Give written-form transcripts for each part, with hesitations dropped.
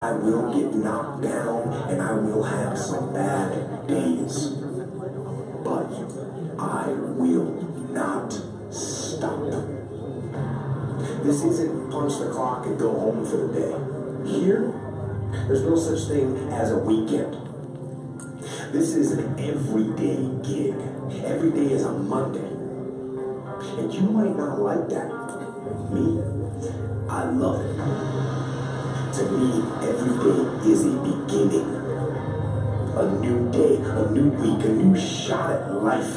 I will get knocked down and I will have some bad days, but I will not stop. This isn't punch the clock and go home for the day. Here, there's no such thing as a weekend. This is an everyday gig. Every day is a Monday. And you might not like that. Me, I love it. To me, every day is a beginning. A new day, a new week, a new shot at life.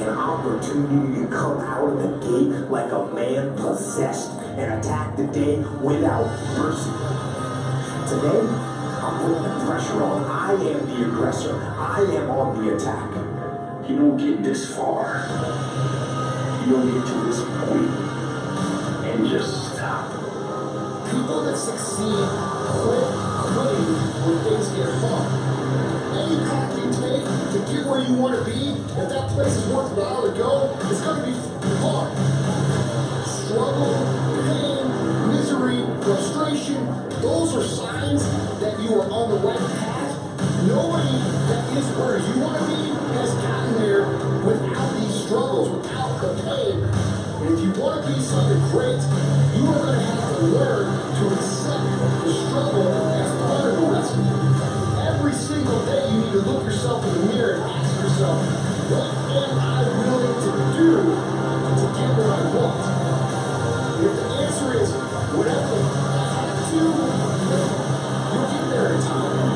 An opportunity to come out of the gate like a man possessed and attack the day without mercy. Today, I'm putting the pressure on. I am the aggressor. I am on the attack. You don't get this far. You don't get to this point and just stop. People that succeed quit quitting when things get hard. Any path you take to get where you want to be, if that place is worthwhile to go, it's going to be hard. Struggle, pain, misery, frustration, those are signs that you are on the right path. Nobody that is where you want to be has gotten there without these struggles, without the pain. And if you want to be something great, you are going to have to learn to accept the struggle as part of the recipe. Every single day you need to look yourself in the mirror and ask yourself, what am I willing to do to get what I want? And if the answer is, whatever I have to, you'll get there in time.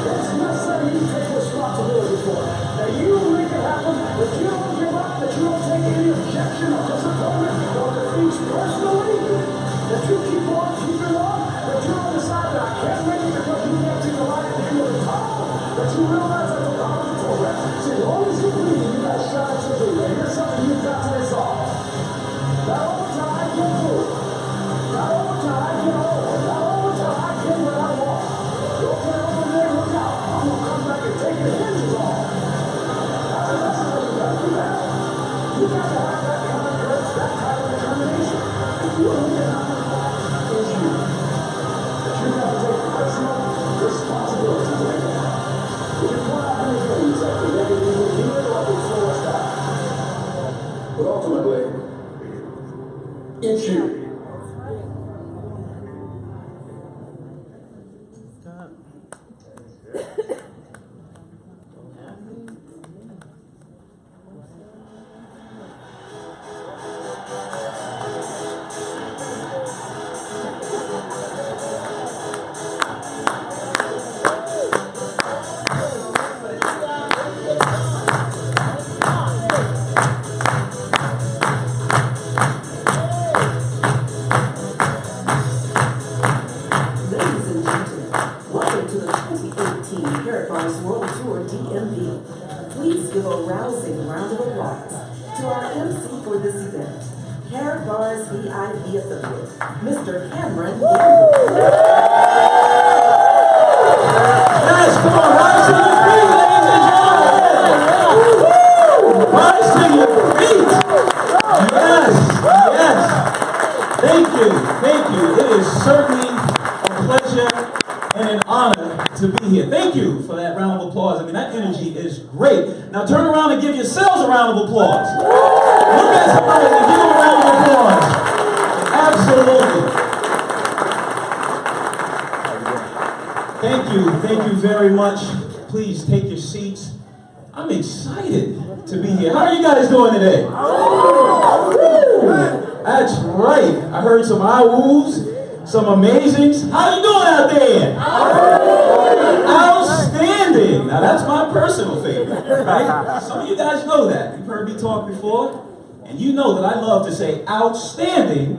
That's not something you take responsibility for. That you will make it happen, that you don't give up, that you don't take any objection or disappointment or defeats personally, that you keep on keeping on, that you don't decide that I can't make it because you can't see the light at the end of the tunnel, that you realize that's a part of the program. See, as long as you believe, you got a shot at your dream. And here's something you've got to resolve. Not all the time I can move. Not all the time I can hold. Not all the time I can what I want. Don't get over there, look out. I'm going to come back and take your hinges off. That's what you got to do that. You got to have that kind of courage, that kind of determination. If you don't get out of the box, it's you. But you got to take personal responsibility to make it happen. We can point out many things that can make it either here or will slow us down. But ultimately, it's you. Karatbars World Tour DMV. Please give a rousing round of applause to our MC for this event, Karatbars VIP affiliate, Mr. Cameron Gamble. Yes, come on, rise to your feet, ladies and gentlemen. Rise to your feet. Yes. Thank you. It is certainly a pleasure and an honor to be here. Thank you for that round of applause. I mean, that energy is great. Now turn around and give yourselves a round of applause. Look at somebody and give them a round of applause. Absolutely. Thank you very much. Please take your seats. I'm excited to be here. How are you guys doing today? That's right. I heard some ah-woos. Some amazings. How you doing out there? Outstanding. Now that's my personal favorite, right? Some of you guys know that. You've heard me talk before, and you know that I love to say outstanding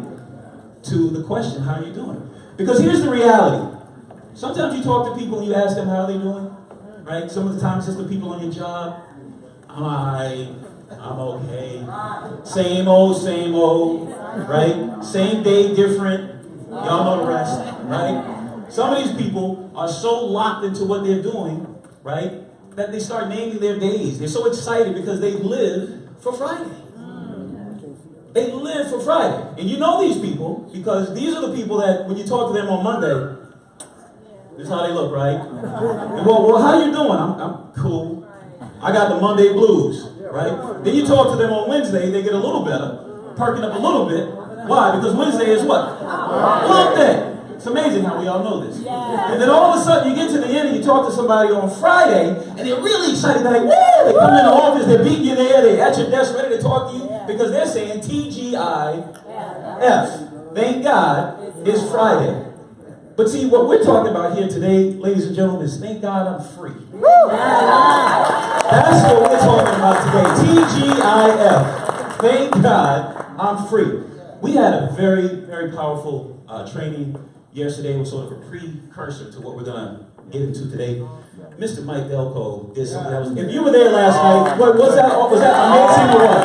to the question, how are you doing? Because here's the reality. Sometimes you talk to people and you ask them how they're doing, right? Some of the times it's the people on your job. I'm okay. Same old, right? Same day, different. Y'all know the rest, right? Some of these people are so locked into what they're doing, right, that they start naming their days. They're so excited because they live for Friday. They live for Friday. And you know these people because these are the people that when you talk to them on Monday, this is how they look, right? And well, how you doing? I'm cool. I got the Monday blues, right? Then you talk to them on Wednesday, they get a little better, perking up a little bit. Why? Because Wednesday is what? Hump day. It's amazing how we all know this. And then all of a sudden you get to the end and you talk to somebody on Friday and they're really excited. They're like, woo! They come in the office, they're beating you there, they're at your desk ready to talk to you because they're saying TGIF. Thank God it's Friday. But see, what we're talking about here today, ladies and gentlemen, is thank God I'm free. That's what we're talking about today. TGIF. Thank God I'm free. We had a very, very powerful training yesterday. It was sort of a precursor to what we're going to get into today. Mr. Mike Delco did something that was... If you were there last night, was that amazing or what?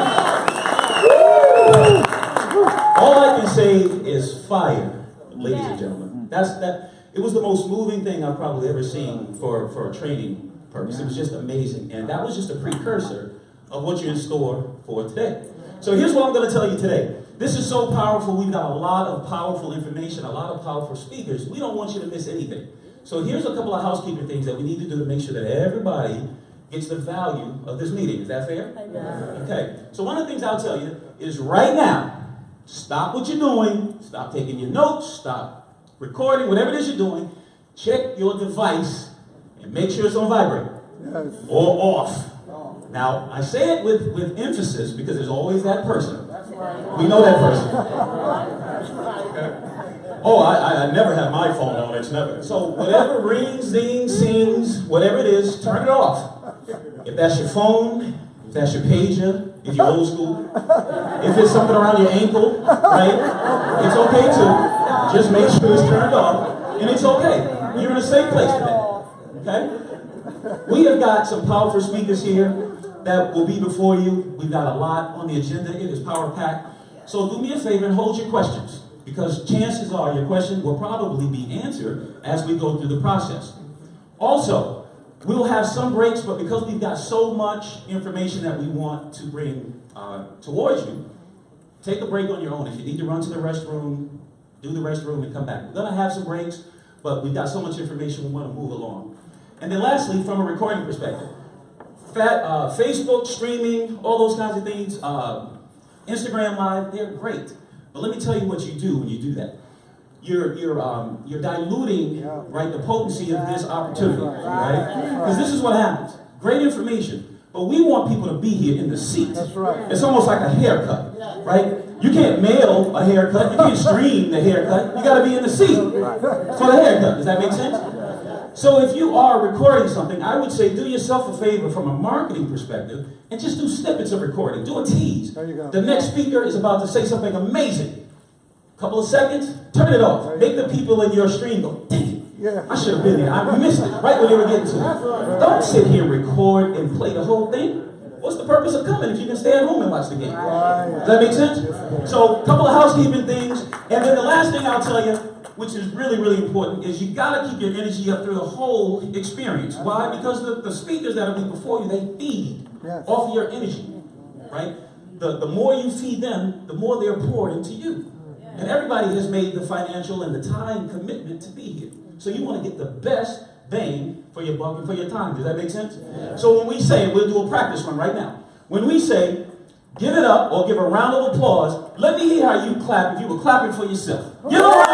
All I can say is fire, ladies and gentlemen. It was the most moving thing I've probably ever seen for a training purpose. It was just amazing. And that was just a precursor of what you're in store for today. So here's what I'm going to tell you today. This is so powerful. We've got a lot of powerful information, a lot of powerful speakers. We don't want you to miss anything. So here's a couple of housekeeping things that we need to do to make sure that everybody gets the value of this meeting. Is that fair? Okay. So one of the things I'll tell you is right now, stop what you're doing, stop taking your notes, stop recording, whatever it is you're doing, check your device and make sure it's on vibrate or off. Now, I say it with emphasis because there's always that person. We know that person. Oh, I never have my phone on. It's never. So whatever rings, zings, sings, whatever it is, turn it off. If that's your phone, if that's your pager, if you're old school, if it's something around your ankle, right? It's okay too. Just make sure it's turned off, and it's okay. You're in a safe place today. Okay? We have got some powerful speakers here that will be before you. We've got a lot on the agenda. It is power-packed. So do me a favor and hold your questions, because chances are your question will probably be answered as we go through the process. Also, we'll have some breaks, but because we've got so much information that we want to bring towards you, take a break on your own. If you need to run to the restroom, do the restroom and come back. We're going to have some breaks, but we've got so much information we want to move along. And then lastly, from a recording perspective, Facebook, streaming, all those kinds of things, Instagram Live, they're great. But let me tell you what you do when you do that. You're diluting, right, the potency of this opportunity, right? Because this is what happens. Great information, but we want people to be here in the seat. That's right. It's almost like a haircut, right? You can't mail a haircut. You can't stream the haircut. You got to be in the seat for the haircut. Does that make sense? So if you are recording something, I would say do yourself a favor from a marketing perspective and just do snippets of recording. Do a tease. There you go. The next speaker is about to say something amazing. Couple of seconds, turn it off. Make the people in your stream go, dang it, I should have been there. I missed it right when they were getting to it. Don't sit here and record and play the whole thing. What's the purpose of coming if you can stay at home and watch the game? Does that make sense? So a couple of housekeeping things. And then the last thing I'll tell you, which is really, really important, is you got to keep your energy up through the whole experience. Why? Because the speakers that will be before you, they feed off your energy, right? The more you feed them, the more they're poured into you. And everybody has made the financial and the time commitment to be here. So you want to get the best bang for your buck and for your time. Does that make sense? So when we say, we'll do a practice run right now. When we say, give it up or give a round of applause, let me hear how you clap if you were clapping for yourself. Give a round.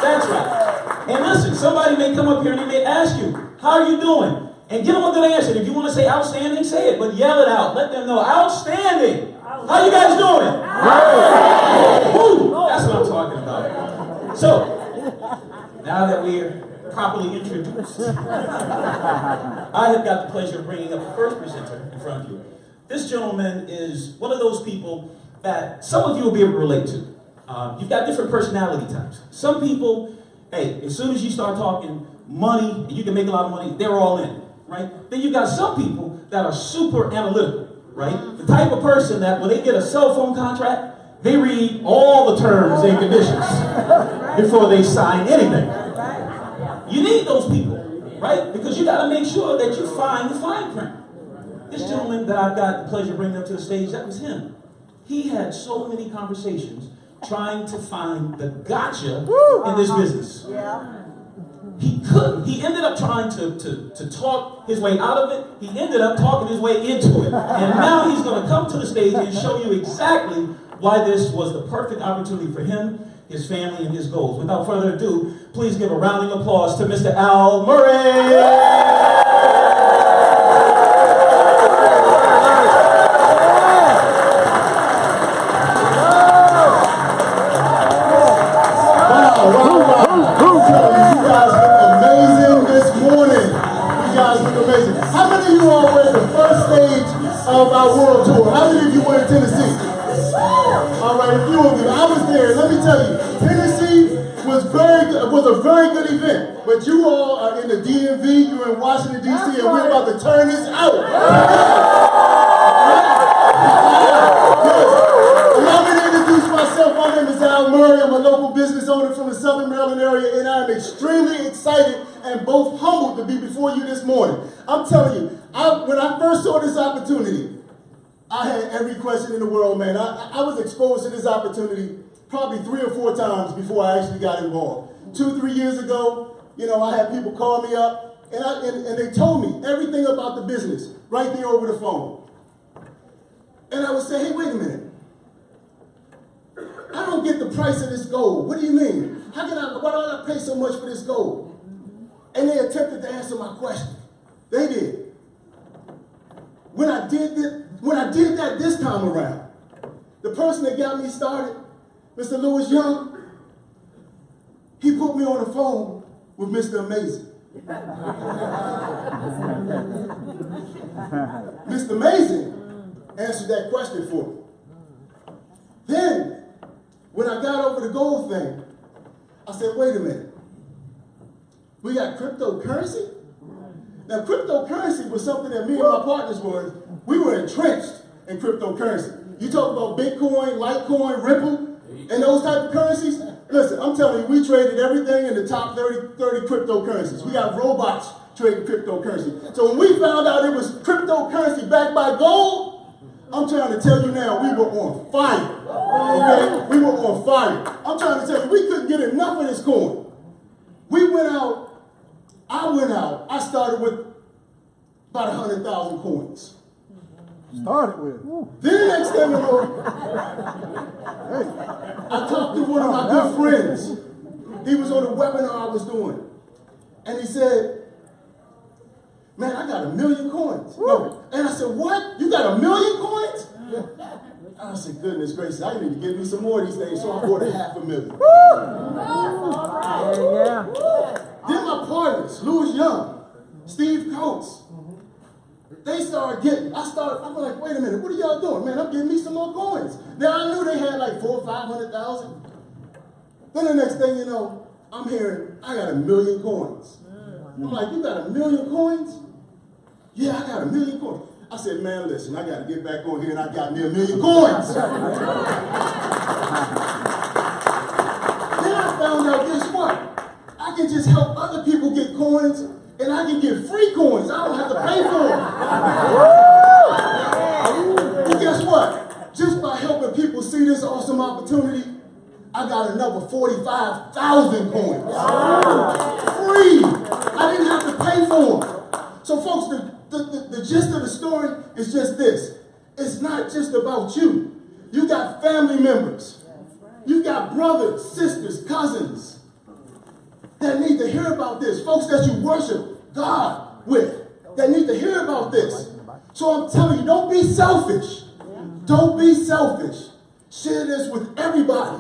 That's right. And listen, somebody may come up here and they may ask you, how are you doing? And give them a good answer. If you want to say outstanding, say it, but yell it out. Let them know, outstanding. How you guys doing? Woo! That's what I'm talking about. So, now that we're properly introduced, I have got the pleasure of bringing up the first presenter in front of you. This gentleman is one of those people that some of you will be able to relate to. You've got different personality types. Some people, hey, as soon as you start talking money and you can make a lot of money, they're all in, right? Then you've got some people that are super analytical, right? The type of person that when they get a cell phone contract, they read all the terms and conditions before they sign anything. You need those people. right? Because you got to make sure that you find the fine print. This gentleman that I've got the pleasure of bringing up to the stage, that was him. He had so many conversations trying to find the gotcha in this business. He couldn't. He ended up trying to talk his way out of it. He ended up talking his way into it. And now he's going to come to the stage and show you exactly why this was the perfect opportunity for him, his family, and his goals. Without further ado, please give a rounding applause to Mr. Al Murray. How many of you all were at the first stage of our world tour? How many of you were in Tennessee? All right, a few of you. I was there. Let me tell you, Tennessee was a very good event. But you all are in the DMV, you're in Washington, D.C., and we're about to turn this out. Allow me to introduce myself. My name is Al Murray. I'm a local business owner from the Southern Maryland area, and I'm extremely excited and both humbled to be before you this morning. I'm telling you, when I first saw this opportunity, I had every question in the world, man. I was exposed to this opportunity probably 3 or 4 times before I actually got involved. 2, 3 years ago, you know, I had people call me up, and they told me everything about the business right there over the phone. And I would say, hey, wait a minute. I don't get the price of this gold. What do you mean? Why do I pay so much for this gold? And they attempted to answer my question. They did. When I did that this time around, the person that got me started, Mr. Lewis Young, he put me on the phone with Mr. Amazing. Mr. Amazing answered that question for me. Then, when I got over the gold thing, I said, wait a minute. We got cryptocurrency? Now, cryptocurrency was something that me and my partners we were entrenched in cryptocurrency. You talk about Bitcoin, Litecoin, Ripple, and those type of currencies. Listen, I'm telling you, we traded everything in the top 30 cryptocurrencies. We got robots trading cryptocurrency. So when we found out it was cryptocurrency backed by gold, I'm trying to tell you now, we were on fire. Okay? We were on fire. I'm trying to tell you, we couldn't get enough of this coin. We went out. I started with about 100,000 coins. Started with. Then the next thing you know, I talked to one of my good friends. He was on a webinar I was doing. And he said, man, I got 1 million coins. No. And I said, what? You got 1 million coins? I said, goodness gracious, I need to give me some more of these things. So I bought 500,000. Then my partners, Lewis Young, Steve Coates, they started getting, I'm like, wait a minute, what are y'all doing? Man, I'm getting me some more coins. Now I knew they had like 400,000 or 500,000. Then the next thing you know, I'm hearing, I got 1 million coins. I'm like, you got 1 million coins? Yeah, I got 1 million coins. I said, man, listen, I got to get back on here and I got me 1 million coins. Then I found out, guess what? I can just help other people get coins and I can get free coins. I don't have to pay for them. And guess what? Just by helping people see this awesome opportunity, I got another 45,000 coins. Free. I didn't have to pay for them. So folks, the gist of the story is just this. It's not just about you. You got family members. You got brothers, sisters, cousins that need to hear about this. Folks that you worship God with that need to hear about this. So I'm telling you, don't be selfish. Don't be selfish. Share this with everybody.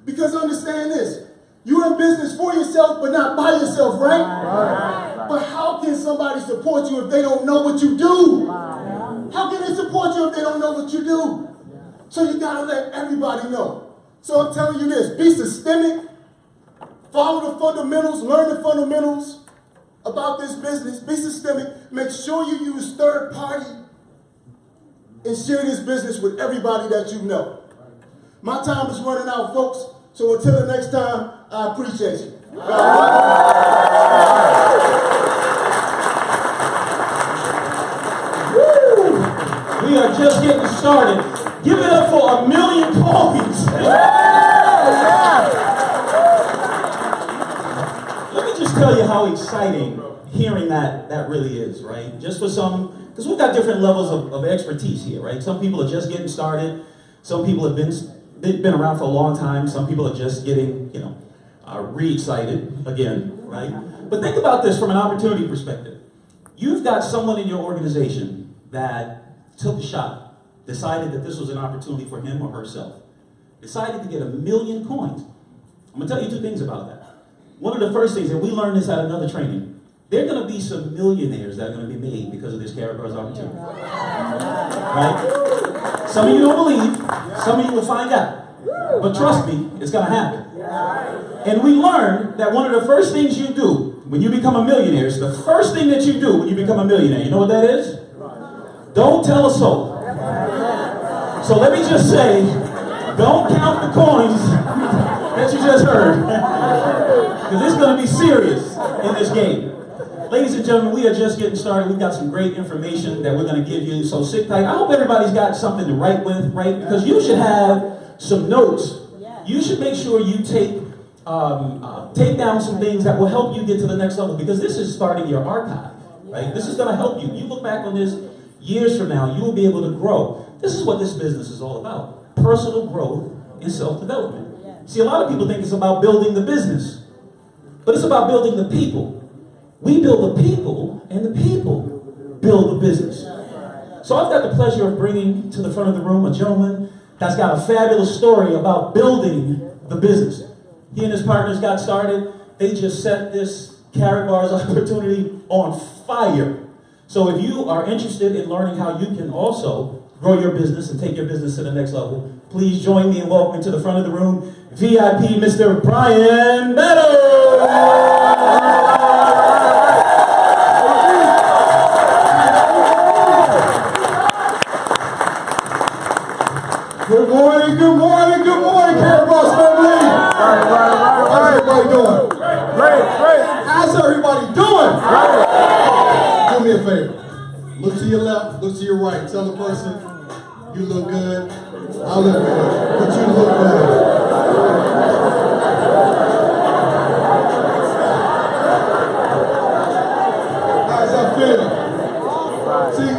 Because understand this. You're in business for yourself, but not by yourself, right? But how can somebody support you if they don't know what you do? How can they support you if they don't know what you do? So you got to let everybody know. So I'm telling you this. Be systemic. Follow the fundamentals. Learn the fundamentals about this business. Be systemic. Make sure you use third party. And share this business with everybody that you know. My time is running out, folks. So until the next time, I appreciate you. just getting started. Give it up for 1,000,000 coins. Let me just tell you how exciting hearing that really is, right? Just for some, because we've got different levels of expertise here, right? Some people are just getting started. Some people have been around for a long time. Some people are just getting, re-excited again, right? But think about this from an opportunity perspective. You've got someone in your organization that took a shot, decided that this was an opportunity for him or herself, decided to get 1,000,000 coins. I'm going to tell you two things about that. One of the first things, and we learned this at another training, there are going to be some millionaires that are going to be made because of this Karatbars opportunity. Right? Some of you don't believe, some of you will find out. But trust me, it's going to happen. And we learned that one of the first things you do when you become a millionaire is the first thing that you do when you become a millionaire. You know what that is? Don't tell a soul. So let me just say, don't count the coins that you just heard. Because it's going to be serious in this game. Ladies and gentlemen, we are just getting started. We've got some great information that we're going to give you. So sit tight. I hope everybody's got something to write with, right? Because you should have some notes. You should make sure you take down some things that will help you get to the next level. Because this is starting your archive, right? This is going to help you. You look back on this years from now, you will be able to grow. This is what this business is all about. Personal growth and self-development. See, a lot of people think it's about building the business. But it's about building the people. We build the people, and the people build the business. So I've got the pleasure of bringing to the front of the room a gentleman that's got a fabulous story about building the business. He and his partners got started. They just set this Karatbars opportunity on fire. So if you are interested in learning how you can also grow your business and take your business to the next level, please join me in welcoming to the front of the room, VIP Mr. Brian Meadows. Good morning, Karatbars family. How's everybody doing? Great. How's everybody doing? Do me a favor. Look to your left, look to your right. Tell the person, you look good, I look good, but you look good. How's that feel? See,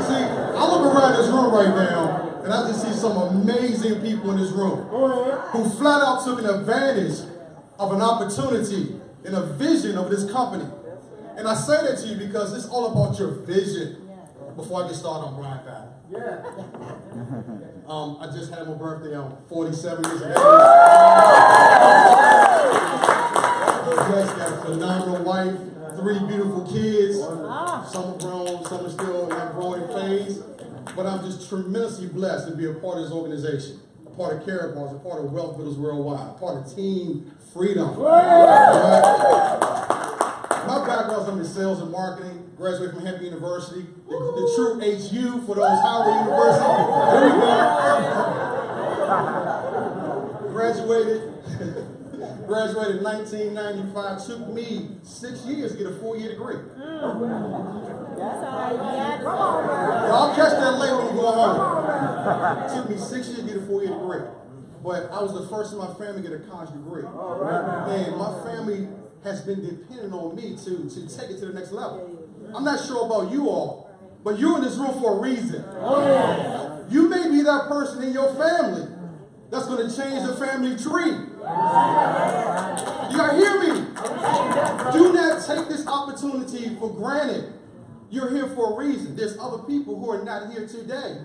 I look around this room right now, and I just see some amazing people in this room who flat out took an advantage of an opportunity and a vision of this company. And I say that to you because it's all about your vision. Before I get started on Brian Patton. I just had my birthday on 47 years of age. Yes, got a phenomenal wife, 3 beautiful kids. Some are grown, some are still in that growing phase. But I'm just tremendously blessed to be a part of this organization, a part of Karatbars, a part of Wealth Builders Worldwide, a part of Team Freedom. My background is in sales and marketing, graduated from Hampton University, the true HU for those Howard University. There we go. Graduated in 1995. Took me 6 years to get a 4-year degree. Y'all catch that later when you go home. Took me 6 years to get a 4-year degree. But I was the first in my family to get a college degree. And my family has been dependent on me to take it to the next level. I'm not sure about you all, but you're in this room for a reason. You may be that person in your family that's going to change the family tree. You gotta hear me. Do not take this opportunity for granted. You're here for a reason. There's other people who are not here today.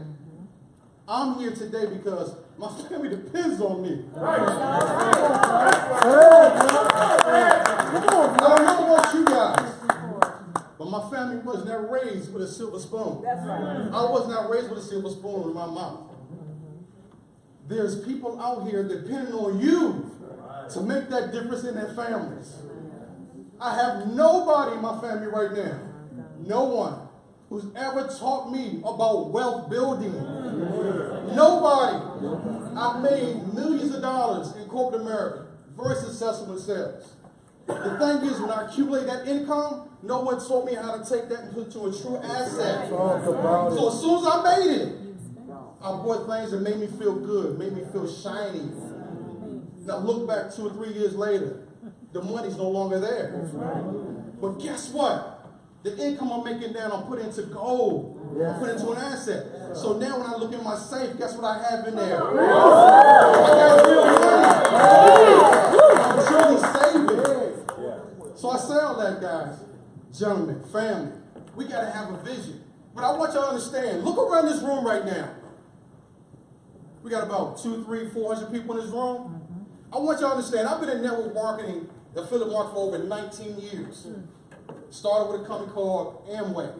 I'm here today because my family depends on me. I don't know about you guys, but my family was not raised with a silver spoon. I was not raised with a silver spoon in my mouth. There's people out here depending on you to make that difference in their families. I have nobody in my family right now, no one, who's ever taught me about wealth building. Nobody. I've made millions of dollars in corporate America, very successful in sales. The thing is, when I accumulate that income, no one taught me how to take that and put it to a true asset. So as soon as I made it, I bought things that made me feel good, made me feel shiny. Now look back 2 or 3 years later, the money's no longer there. But guess what? The income I'm making now, I'm putting into gold. I'm putting into an asset. So now when I look in my safe, guess what I have in there? I got real money. I'm truly saving. So I say all that, guys. Gentlemen, family, we got to have a vision. But I want y'all to understand, look around this room right now. We got about 200, 300, 400 people in this room. I want y'all to understand, I've been in network marketing, affiliate marketing for over 19 years. Started with a company called Amway.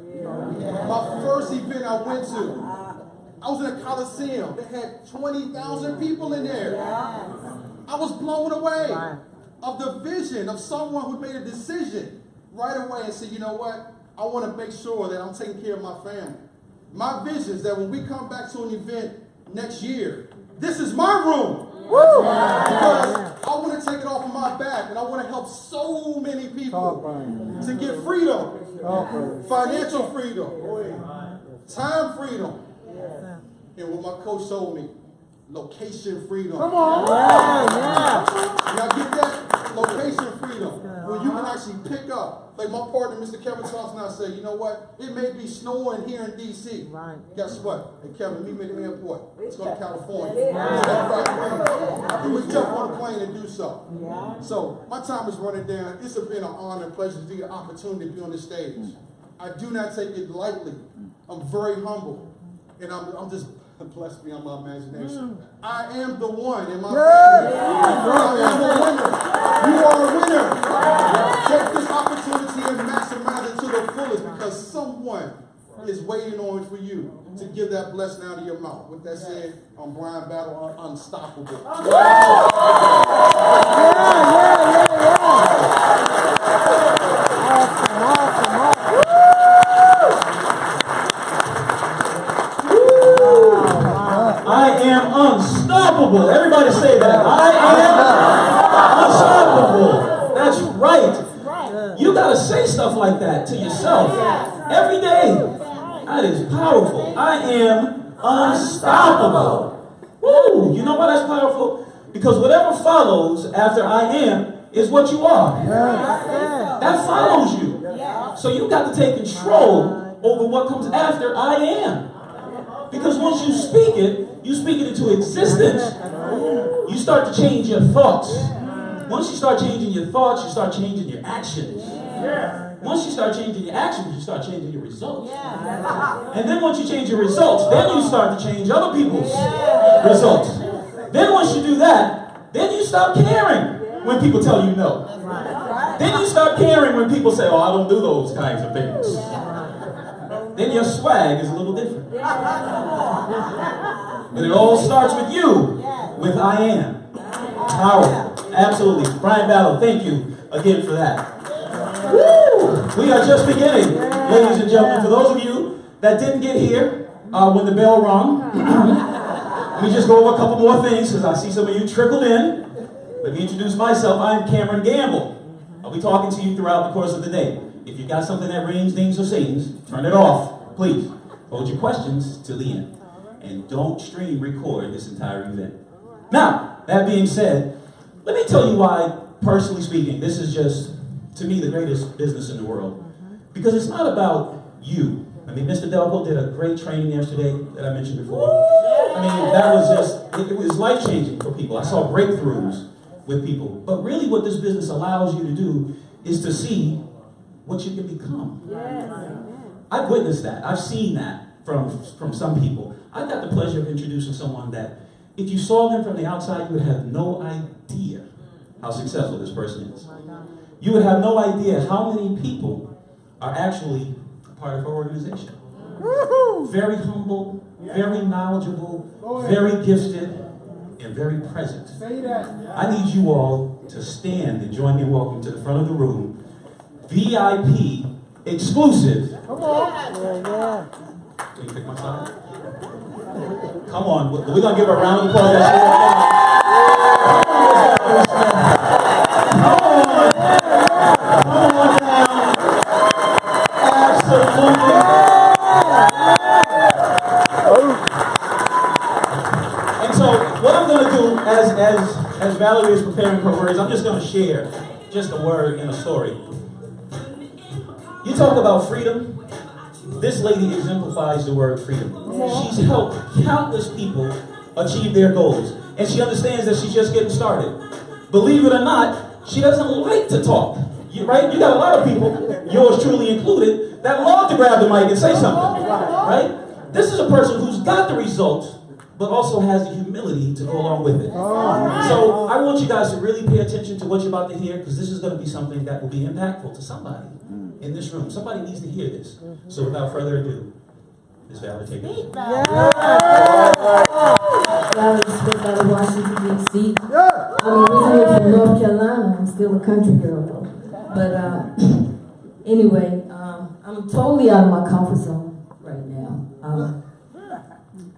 My first event I went to, I was in a Coliseum. They had 20,000 people in there. I was blown away of the vision of someone who made a decision right away and said, you know what? I want to make sure that I'm taking care of my family. My vision is that when we come back to an event next year, this is my room. Because I want to take it off of my back and I want to help so many people to get freedom, financial freedom, time freedom, and what my coach told me, location freedom. Come on. Y'all get that? Location freedom. Where you can actually pick up. Like my partner, Mr. Kevin Thompson, I say, you know what? It may be snowing here in D.C. Right. Guess what? Hey, Kevin, meet me at the airport. Let's go to California. And we jump on a plane and do so. So my time is running down. It's been an honor and pleasure to be an opportunity to be on this stage. I do not take it lightly. I'm very humble. And I'm just blessed beyond my imagination. I am the one in my family. I am the winner. You are a winner. Take this opportunity and maximize it to the fullest because someone is waiting on for you to give that blessing out of your mouth. With that said, I'm Brian Battle, unstoppable. I am unstoppable. Everybody say that. I am unstoppable. That's right. You got to say stuff like that to yourself every day. That is powerful. I am unstoppable. Woo! You know why that's powerful? Because whatever follows after I am is what you are. That follows you. So you got to take control over what comes after I am. Because once you speak it into existence, you start to change your thoughts. Once you start changing your thoughts, you start changing your actions. Once you start changing your actions, you start changing your results. And then once you change your results, then you start to change other people's results. Then once you do that, then you stop caring when people tell you no. Then you start caring when people say, oh, I don't do those kinds of things. Then your swag is a little different. But it all starts with you, with I am. Powerful. Absolutely. Brian Battle, thank you again for that. Woo! We are just beginning, ladies and gentlemen. For those of you that didn't get here when the bell rung, let me just go over a couple more things because I see some of you trickled in. Let me introduce myself. I'm Cameron Gamble. I'll be talking to you throughout the course of the day. If you've got something that rings, dings, or sings, turn it off, please. Hold your questions till the end. And don't stream record this entire event. Now, that being said, let me tell you why, personally speaking, this is just, to me, the greatest business in the world. Because it's not about you. I mean, Mr. Delpo did a great training yesterday that I mentioned before. I mean, that was just, it was life-changing for people. I saw breakthroughs with people. But really what this business allows you to do is to see what you can become. I've witnessed that. I've seen that from some people. I got the pleasure of introducing someone that if you saw them from the outside, you would have no idea how successful this person is. You would have no idea how many people are actually a part of our organization. Very humble, very knowledgeable, very gifted, and very present. I need you all to stand and join me in welcoming to the front of the room, VIP exclusive. Come on. Can you pick my side? Come on. We're going to give her a round of applause. Come on. Come on now. Absolutely. So what I'm going to do, as Valerie is preparing her words, I'm just going to share just a word in a story. You talk about freedom. This lady exemplifies the word freedom. She's helped countless people achieve their goals. And she understands that she's just getting started. Believe it or not, she doesn't like to talk. Right? You got a lot of people, yours truly included, that love to grab the mic and say something. Right? This is a person who's got the results, but also has the humility to go along with it. So I want you guys to really pay attention to what you're about to hear, because this is going to be something that will be impactful to somebody in this room. Somebody needs to hear this. So without further ado, Ms. Valerie, take it. Valerie Smith out of Washington, D.C. I'm originally from North Carolina. I'm still a country girl, though. But anyway, I'm totally out of my comfort zone right now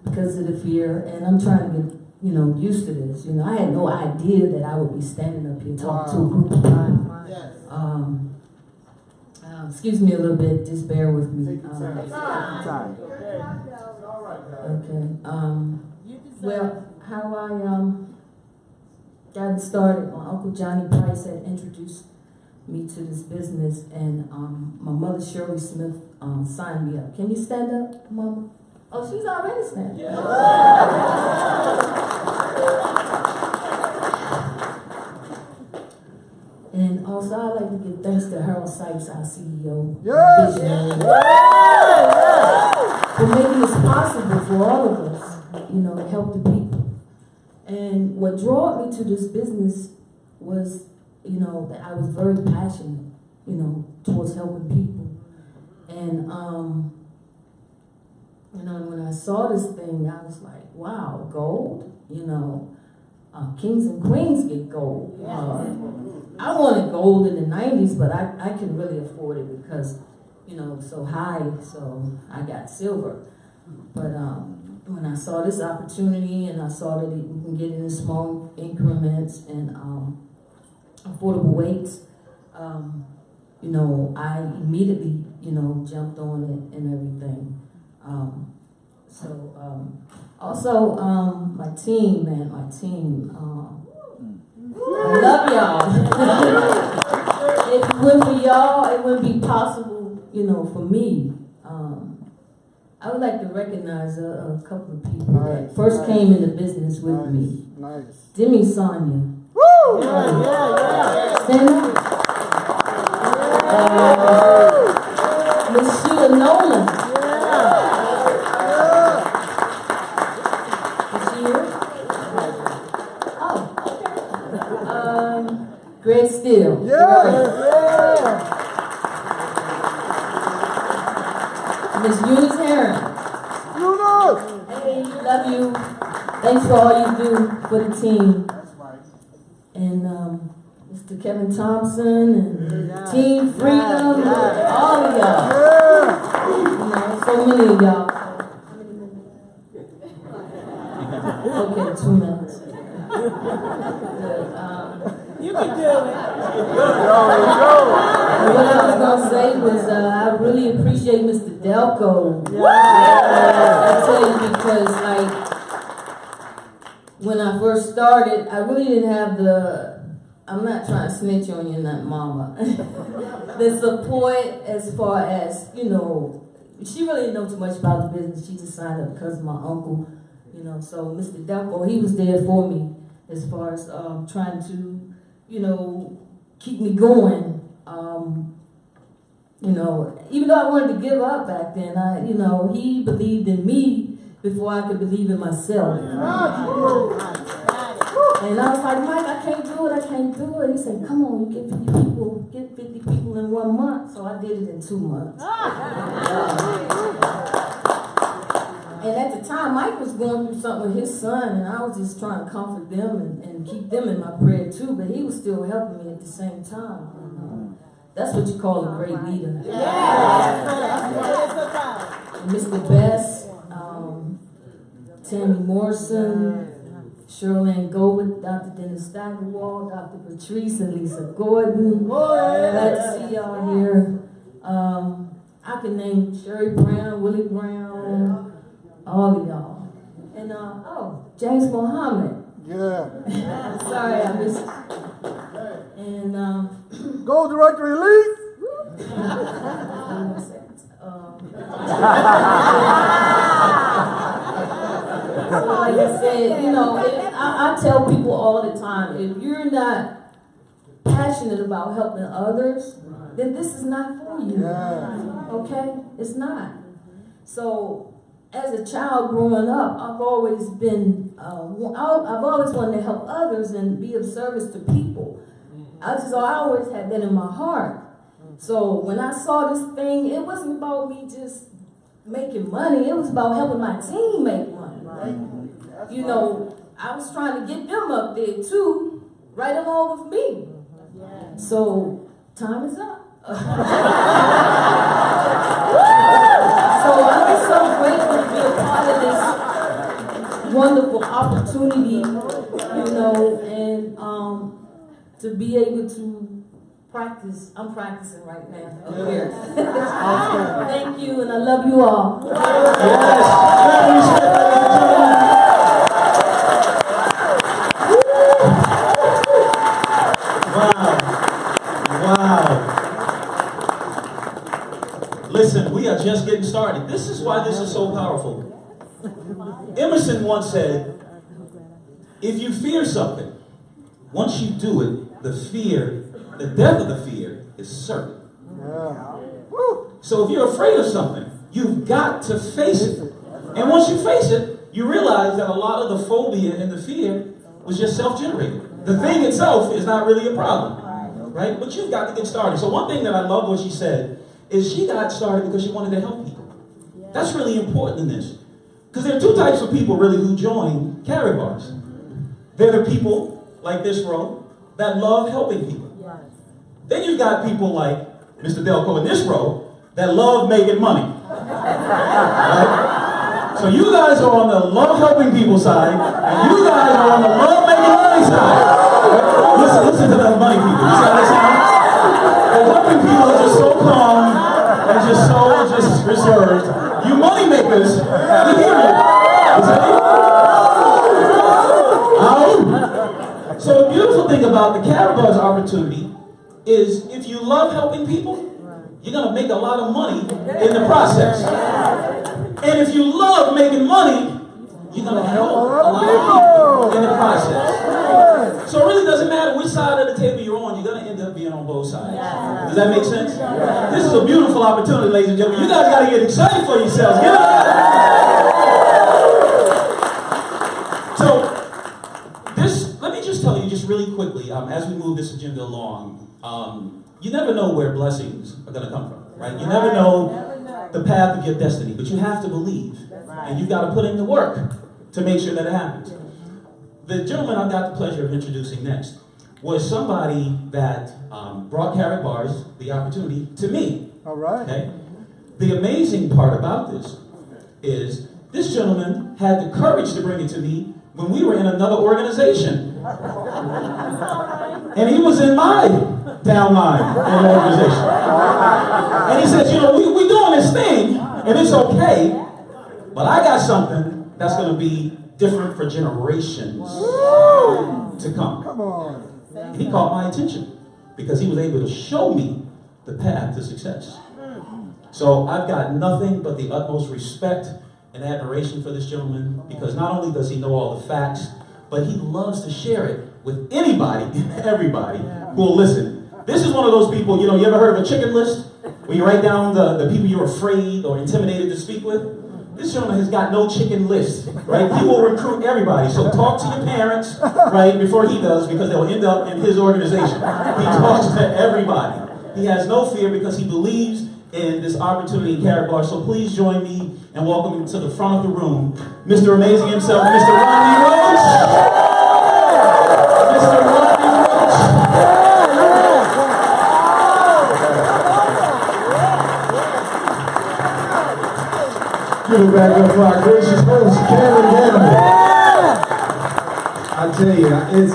because of the fear, and I'm trying to get used to this. I had no idea that I would be standing up here talking to a group of people. Excuse me a little bit, just bear with me. Okay. Well, how I got started, my Uncle Johnny Price had introduced me to this business, and my mother Shirley Smith signed me up. Can you stand up, Mama? Oh, she's already standing. And also, I'd like to give thanks to Harold Sykes, our CEO, visionary, for making this possible for all of us, to help the people. And what drew me to this business was, that I was very passionate, towards helping people. And, when I saw this thing, I was like, wow, gold, kings and queens get gold. I wanted gold in the 90s, but I can really afford it because, so high, so I got silver. But when I saw this opportunity and I saw that we can get it in small increments and affordable weights, I immediately, jumped on it and everything. Also, my team, I love y'all. If it weren't for y'all, it wouldn't be possible, for me. I would like to recognize a couple of people that first came into business with me. Demi Sonia. Woo! Stand up. Miss Sheila Nolan. Is she here? Oh, okay. Greg Steele. Miss Eunice Herron. Hey, love you. Thanks for all you do for the team. And Mr. Kevin Thompson and Team Freedom, all of y'all. So many of y'all. Okay, 2 minutes. You can do it. What I was going to say was I really appreciate Mr. Delco. I tell you, because when I first started, I really didn't have I'm not trying to snitch on you, not mama. The support as far as, she really didn't know too much about the business. She just signed up because of my uncle, So Mr. Delco, he was there for me as far as trying to, keep me going. Even though I wanted to give up back then, he believed in me before I could believe in myself. And I was like, Mike, I can't do it. He said, come on, you get 50 people in 1 month. So I did it in 2 months. And at the time, Mike was going through something with his son, and I was just trying to comfort them and keep them in my prayer too, but he was still helping me at the same time. That's what you call a great leader. And Mr. Best, Tammy Morrison, Shirlane Gobert, Dr. Dennis Steigerwald, Dr. Patrice and Lisa Gordon. Glad to see y'all here. I can name Sherry Brown, Willie Brown, all of y'all. And James Mohammed. Yeah. Sorry, I missed. And Gold Director Elite. like I said, you know, I tell people all the time, if you're not passionate about helping others, then this is not for you. Okay? It's not. So, as a child growing up, I've always been, I've always wanted to help others and be of service to people. I always had that in my heart. So when I saw this thing, it wasn't about me just making money. It was about helping my team make money. Right? You know, I was trying to get them up there too, right along with me. So time is up. So I'm just so grateful to be a part of this wonderful opportunity, you know, and to be able to practice. I'm practicing right now up here. Thank you, and I love you all. Wow. Listen, we are just getting started. This is why this is so powerful. Emerson once said, if you fear something, once you do it, the death of the fear is certain. So if you're afraid of something, you've got to face it. And once you face it, you realize that a lot of the phobia and the fear was just self-generated. The thing itself is not really a problem, right? But you've got to get started. So one thing that I love what she said is she got started because she wanted to help people. That's really important in this. Because there are two types of people really who join Karatbars. They're the people, like this row, that love helping people. Then you've got people like Mr. Delco in this row that love making money. Right? So you guys are on the love helping people side, and you guys are on the love making money side. Listen to the money people. You see how they sound? The helping people are just so calm and just reserved. You money makers, we hear you. So the beautiful thing about the Karatbars opportunity is if you love helping people, you're going to make a lot of money in the process. And if you love making money, you're going to help a lot of people in the process. So it really doesn't matter which side of the table you're on, you're going to end up being on both sides. Does that make sense? This is a beautiful opportunity, ladies and gentlemen. You guys got to get excited for yourselves. Get up! So, let me just tell you just really quickly, as we move this agenda along, you never know where blessings are going to come from, right? You never know the path of your destiny, but you have to believe. And you've got to put in the work to make sure that it happens. The gentleman I got the pleasure of introducing next was somebody that brought Karatbars the opportunity to me. All right. Okay? The amazing part about this is this gentleman had the courage to bring it to me when we were in another organization. And he was in my downline in the organization. And he says, you know, we doing this thing, and it's okay, but I got something that's going to be different for generations to come. Come on. And he caught my attention because he was able to show me the path to success. So I've got nothing but the utmost respect and admiration for this gentleman because not only does he know all the facts, but he loves to share it with anybody and everybody who will listen. This is one of those people, you know, you ever heard of a chicken list? Where you write down the people you're afraid or intimidated to speak with? This gentleman has got no chicken list, right? He will recruit everybody. So talk to your parents, right, before he does, because they'll end up in his organization. He talks to everybody. He has no fear because he believes in this opportunity in Karatbars. So please join me and welcome him to the front of the room, Mr. Amazing himself, Mr. Rodney Roach. Mr. Rodney Roach. Give it back up for our gracious host, Karen Gamble. I tell you,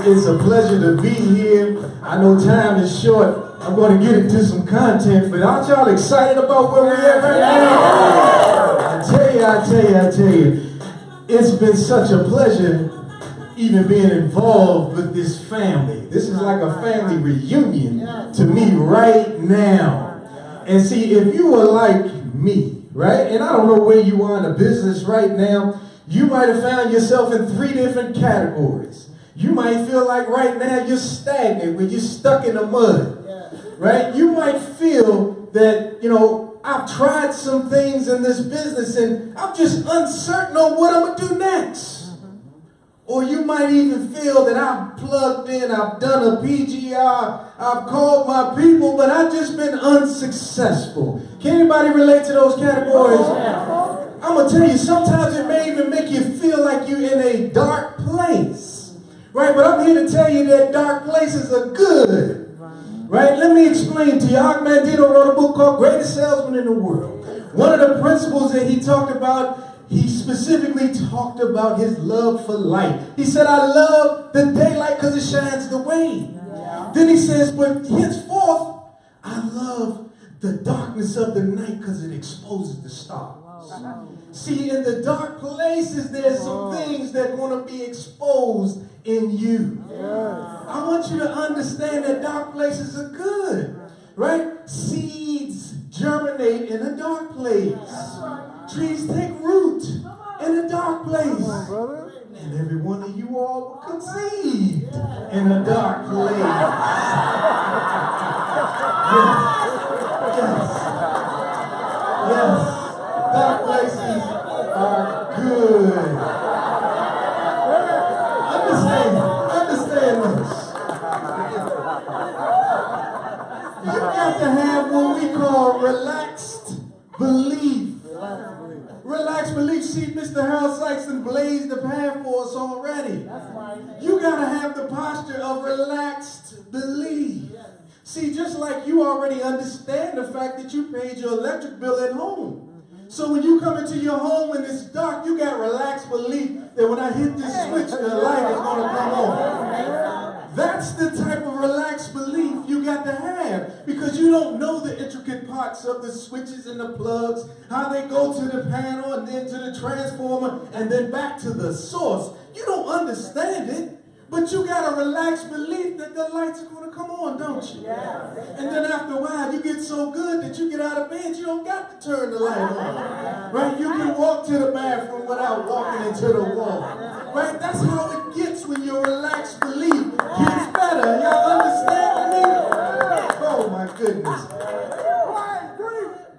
it's a pleasure to be here. I know time is short. I'm going to get into some content, but aren't y'all excited about where we're at right now? I tell you, it's been such a pleasure even being involved with this family. This is like a family reunion to me right now. And see, if you were like me, right, and I don't know where you are in the business right now, you might have found yourself in 3 different categories. You might feel like right now you're stagnant, when you're stuck in the mud, right? You might feel that, you know, I've tried some things in this business and I'm just uncertain on what I'm going to do next. Or you might even feel that I've plugged in, I've done a PGR, I've called my people, but I've just been unsuccessful. Can anybody relate to those categories? I'm going to tell you, sometimes it may even make you feel like you're in a dark place. Right? But I'm here to tell you that dark places are good. Right? Let me explain to you. Og Mandino wrote a book called Greatest Salesman in the World. One of the principles that he talked about, he specifically talked about his love for light. He said, I love the daylight because it shines the way. Then he says, but henceforth, I love the darkness of the night because it exposes the stars. See, in the dark places, there's some things that want to be exposed in you. I want you to understand that dark places are good, right? Seeds germinate in a dark place. Trees take root in a dark place. And every one of you all were conceived in a dark place. Yes. Dark places are good. Understand this. You got to have what we call relaxed belief. Relaxed belief. See, Mr. Harold Sykeston blazed the path for us already. You got to have the posture of relaxed belief. See, just like you already understand the fact that you paid your electric bill at home. So when you come into your home and it's dark, you got relaxed belief that when I hit this switch, the light is going to come on. That's the type of relaxed belief you got to have, because you don't know the intricate parts of the switches and the plugs, how they go to the panel and then to the transformer and then back to the source. You don't understand it, but you got a relaxed belief that the lights are going to come on, don't you? And then after a while, you get so good that you get out of bed, you don't got to turn the light on. Right? You can walk to the bathroom without walking into the wall. Right? That's how it gets when your relaxed belief gets better. Y'all understand me? Oh my goodness.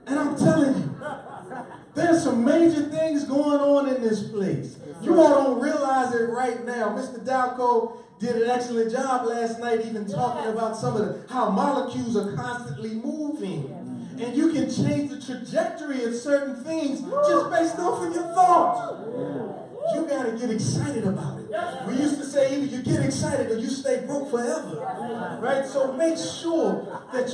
And I'm telling you, there's some major things going on in this place. You all don't realize it right now. Mr. Dalco did an excellent job last night even talking about some of how molecules are constantly moving. And you can change the trajectory of certain things just based off of your thoughts. You got to get excited about it. We used to say either you get excited or you stay broke forever. Right? So make sure that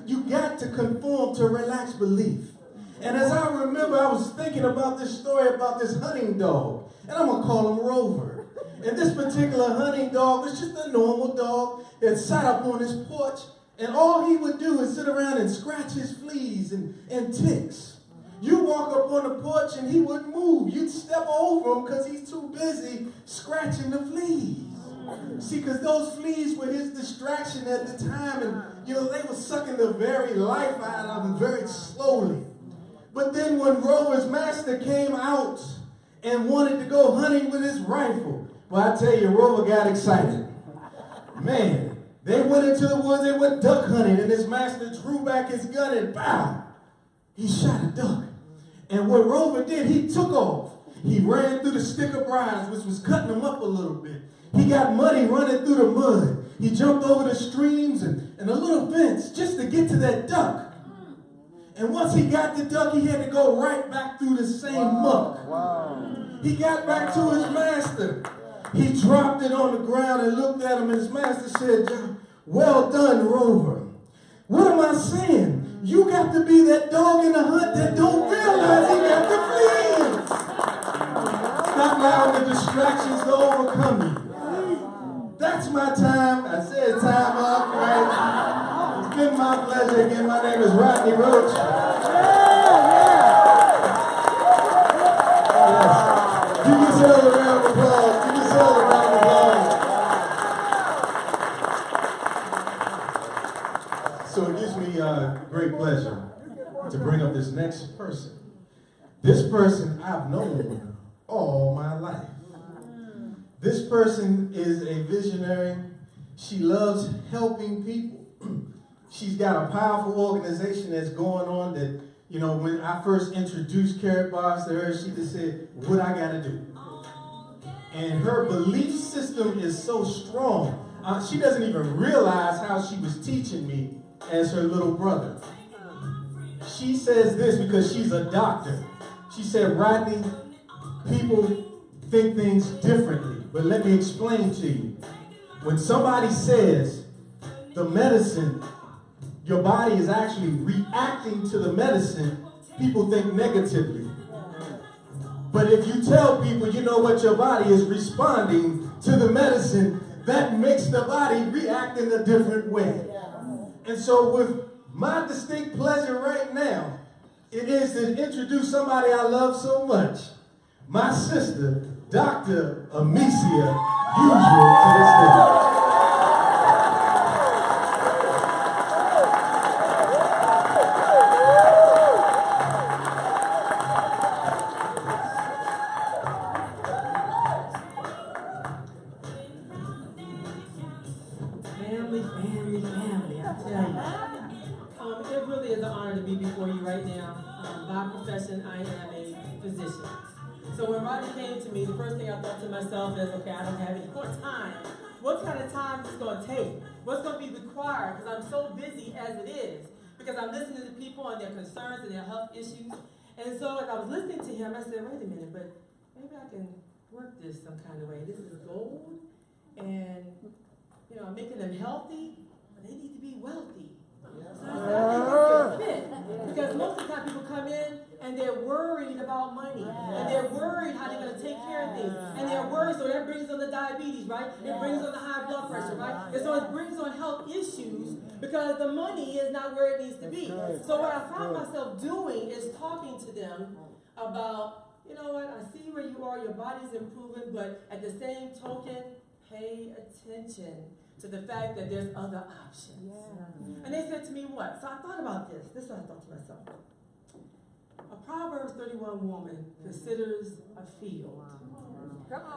you got to conform to relaxed belief. And as I remember, I was thinking about this story about this hunting dog. And I'm going to call him Rover. And this particular hunting dog was just a normal dog that sat up on his porch. And all he would do is sit around and scratch his fleas and ticks. You walk up on the porch and he wouldn't move. You'd step over him because he's too busy scratching the fleas. See, because those fleas were his distraction at the time. And, you know, they were sucking the very life out of him very slowly. But then when Rover's master came out and wanted to go hunting with his rifle, well, I tell you, Rover got excited. Man, they went into the woods, they went duck hunting, and his master drew back his gun and pow, he shot a duck. And what Rover did, he took off. He ran through the stick of briars, which was cutting him up a little bit. He got muddy running through the mud. He jumped over the streams and a little fence just to get to that duck. And once he got the duck, he had to go right back through the same muck. He got back to his master. He dropped it on the ground and looked at him, and his master said, well done, Rover. What am I saying? You got to be that dog in the hunt that don't realize he got the fleas. Stop allowing the distractions to overcome you. That's my time. I said time up, right? It's been my pleasure. Again, my name is Rodney Roach. Yes. Give yourselves a round of applause. Give yourselves a round of applause. this next person. This person I've known all my life. This person is a visionary. She loves helping people. She's got a powerful organization that's going on that, you know, when I first introduced Karatbars to her, she just said, what I gotta do. And her belief system is so strong. She doesn't even realize how she was teaching me as her little brother. She says this because she's a doctor. She said, Rodney, people think things differently, but let me explain to you. When somebody says the medicine, your body is actually reacting to the medicine, people think negatively. But if you tell people, you know what, your body is responding to the medicine, that makes the body react in a different way. And so with my distinct pleasure right now, it is to introduce somebody I love so much, my sister, Dr. Amicia Usual, to the stage. Family, I tell you. It really is an honor to be before you right now. By profession, I am a physician. So when Rodney came to me, the first thing I thought to myself is, okay, I don't have any more time. What kind of time is this going to take? What's going to be required? Because I'm so busy as it is. Because I'm listening to people and their concerns and their health issues. And so as I was listening to him, I said, wait a minute, but maybe I can work this some kind of way. This is gold. And you know, making them healthy, but they need to be wealthy. So I said, I think this could fit. Because most of the time people come in and they're worried about money. And they're worried how they're going to take care of things. And they're worried, so that brings on the diabetes, right? It brings on the high blood pressure, right? And so it brings on health issues because the money is not where it needs to be. So what I found myself doing is talking to them about, you know what, I see where you are, your body's improving, but at the same token, pay attention to the fact that there's other options. And they said to me, what? So I thought about this. This is what I thought to myself. A Proverbs 31 woman considers a field.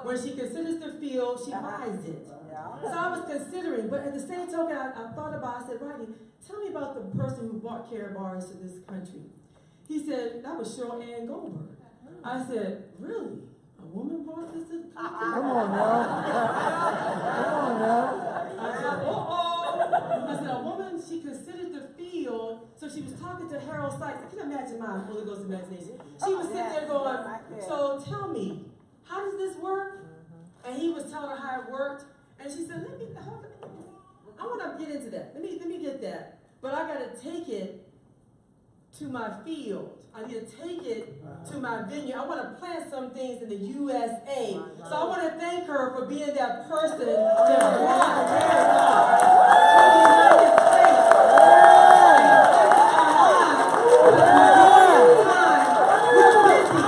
When she considers the field, she buys it. So I was considering, but at the same token, I thought about, I said, Rodney, tell me about the person who brought Karatbars to this country. He said, that was Cheryl Ann Goldberg. I said, really? A woman brought this to Come on now. Come on now. I said, uh-oh. I said, a woman, she considered the field, so she was talking to Harold Sykes. I can imagine my Holy Ghost imagination. She was sitting there going, so tell me, how does this work? And he was telling her how it worked. And she said, I want to get into that. Let me get that. But I got to take it to my field. I need to take it to my vineyard. I want to plant some things in the USA. So I want to thank her for being that person that brought Karatbars to the United States. We're busy.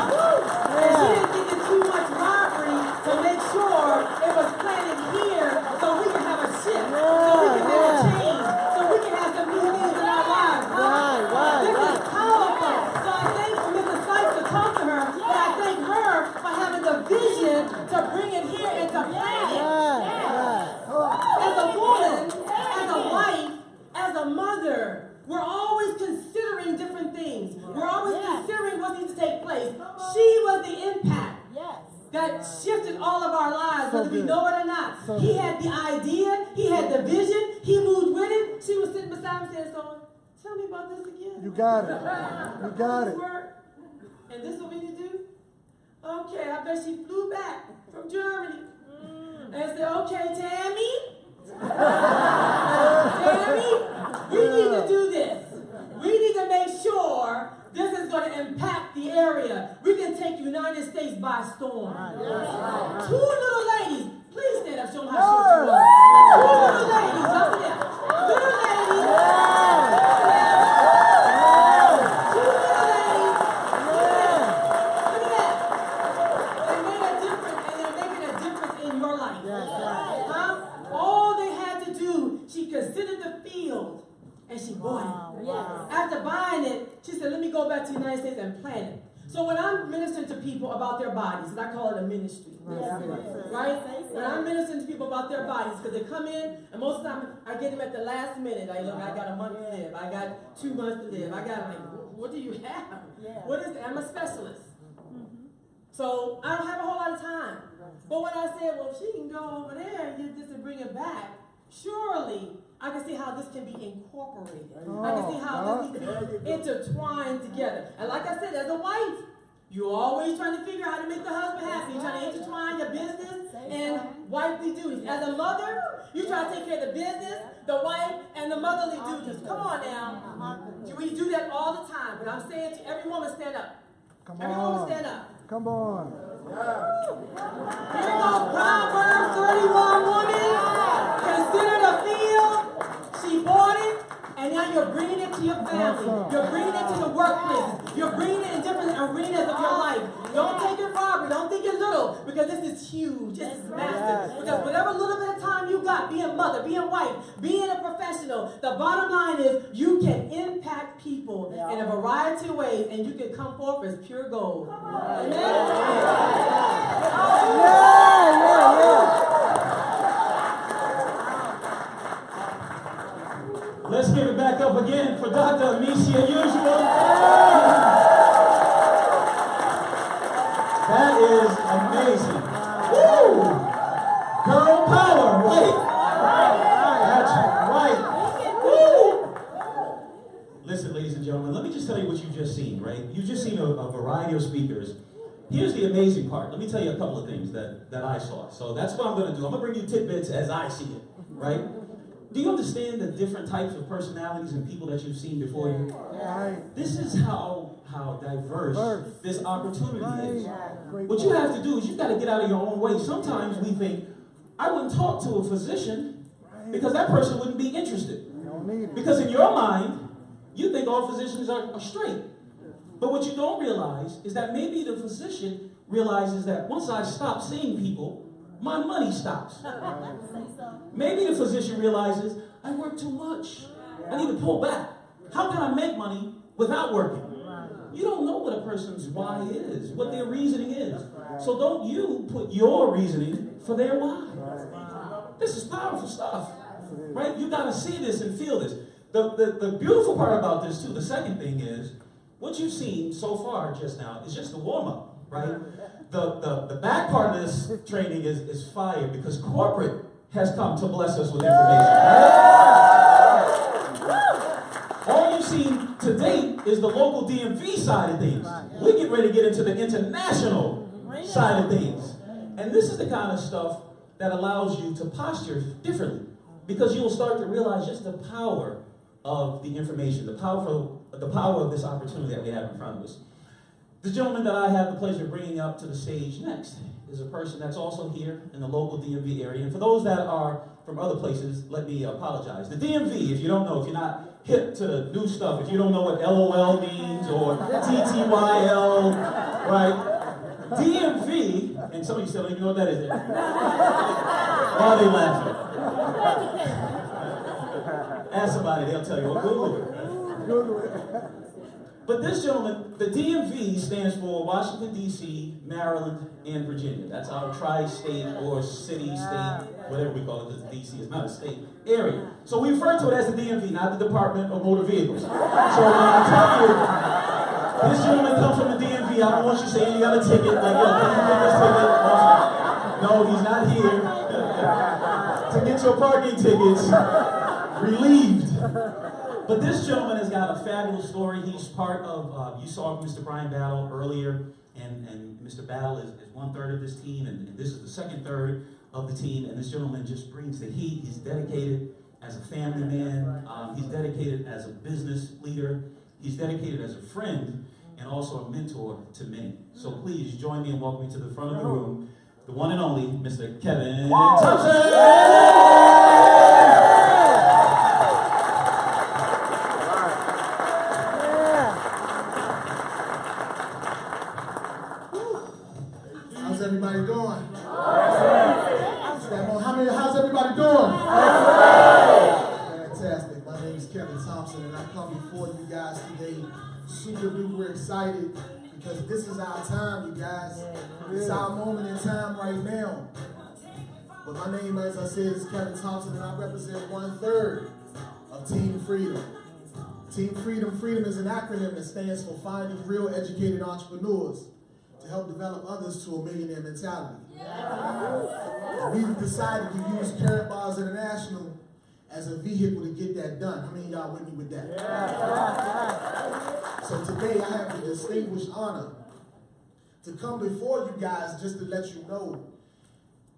And she didn't think it's too much robbery to make sure it was planted here so we can have a shift, so we can have a change, so we can have some new things in our lives. This is powerful. So I thank Mrs. Sykes to talk to her, but I thank her for having the vision to bring it here and to plant it. As a woman, as a wife, as a mother, we're always considering different things. We're always considering what needs to take place. She was the impact that shifted all of our lives, whether we know it or not. He had the idea, he had the vision, he moved with it. She was sitting beside me saying, so tell me about this again. You got it. You got it. And this is what we need to do? Okay, I bet she flew back from Germany and said, okay, Tammy, we need to do this. We need to make sure this is going to impact the area. We can take United States by storm. Two little ladies. Please stand up, show them how short you are. Two little ladies up there. Little ladies. Two little ladies. Look at that. They made a difference, and they're making a difference in your life. All they had to do, she considered the field. and she bought it. Yes. After buying it, she said, let me go back to the United States and plant it. So when I'm ministering to people about their bodies, and I call it a ministry, right? When I'm ministering to people about their bodies, because they come in, and most of the time I get them at the last minute. Like, look, I got a month to live. I got 2 months to live. I got, like, what do you have? What is it? I'm a specialist. So I don't have a whole lot of time. But when I said, well, she can go over there and get this and bring it back, surely I can see how this can be incorporated. I can see how this can be intertwined together. And like I said, as a wife, you're always trying to figure out how to make the husband happy. You're trying to intertwine your business and wifely duties. As a mother, you try to take care of the business, the wife, and the motherly duties. Come on now. We do that all the time. But I'm saying to every woman, stand up. Every woman, stand up. Come on. Here goes Proverbs 31 woman. Consider the field. She bought it, and now you're bringing it to your family. You're bringing it to the workplace. You're bringing it in different arenas of your life. Don't take it robbery. Don't think it's little, because this is huge. This is massive. Because whatever little bit of time you got, being mother, being wife, being a professional, the bottom line is you can impact people in a variety of ways, and you can come forth as pure gold. Amen? Let's give it back up again for Dr. Amicia Usual. That is amazing. Woo! Girl power, right? That's right. Woo! Listen, ladies and gentlemen, let me just tell you what you've just seen, right? You've just seen a variety of speakers. Here's the amazing part. Let me tell you a couple of things that I saw. So that's what I'm going to do. I'm going to bring you tidbits as I see it, right? Do you understand the different types of personalities and people that you've seen before you? This is how diverse this opportunity is. What you have to do is you've got to get out of your own way. Sometimes we think, I wouldn't talk to a physician because that person wouldn't be interested. Because in your mind, you think all physicians are straight. But what you don't realize is that maybe the physician realizes that once I stop seeing people, my money stops. Maybe the physician realizes, I work too much. I need to pull back. How can I make money without working? You don't know what a person's why is, what their reasoning is. So don't you put your reasoning for their why. This is powerful stuff, right? You got to see this and feel this. The beautiful part about this, too, the second thing is, what you've seen so far just now is just a warm-up, right? The back part of this training is fire, because corporate has come to bless us with information. Right? All you've seen to date is the local DMV side of things. We get ready to get into the international side of things. And this is the kind of stuff that allows you to posture differently, because you'll start to realize just the power of the information, the power of this opportunity that we have in front of us. The gentleman that I have the pleasure of bringing up to the stage next is a person that's also here in the local DMV area. And for those that are from other places, let me apologize. The DMV, if you don't know, if you're not hip to the new stuff, if you don't know what LOL means or TTYL, right? DMV, and some of you still don't even know what that is. Why are they laughing? Ask somebody, they'll tell you. Well, Google it. But this gentleman, the DMV stands for Washington, D.C., Maryland, and Virginia. That's our tri-state or city, state, whatever we call it, because D.C. is not a state area. So we refer to it as the DMV, not the Department of Motor Vehicles. So when I tell you, this gentleman comes from the DMV, I don't want you saying you got a ticket, like, yo, can you get this ticket? No, he's not here to get your parking tickets relieved. But this gentleman has got a fabulous story. He's part of, you saw Mr. Brian Battle earlier, and Mr. Battle is 1/3 of this team, and this is the second third of the team, and this gentleman just brings the heat. He's dedicated as a family man. He's dedicated as a business leader. He's dedicated as a friend, and also a mentor to many. So please join me in welcoming to the front of the room, the one and only Mr. Kevin Thompson. How's everybody doing? How's everybody doing? Fantastic. My name is Kevin Thompson. come before you guys today. Super duper excited because this is our time, you guys. It's our moment in time right now. But my name, as I said, is Kevin Thompson, and I represent 1/3 of Team Freedom. Team Freedom. Freedom is an acronym that stands for Finding Real Educated Entrepreneurs to help develop others to a millionaire mentality. We've decided to use Karatbars International as a vehicle to get that done. How many of y'all with me with that? So today I have the distinguished honor to come before you guys just to let you know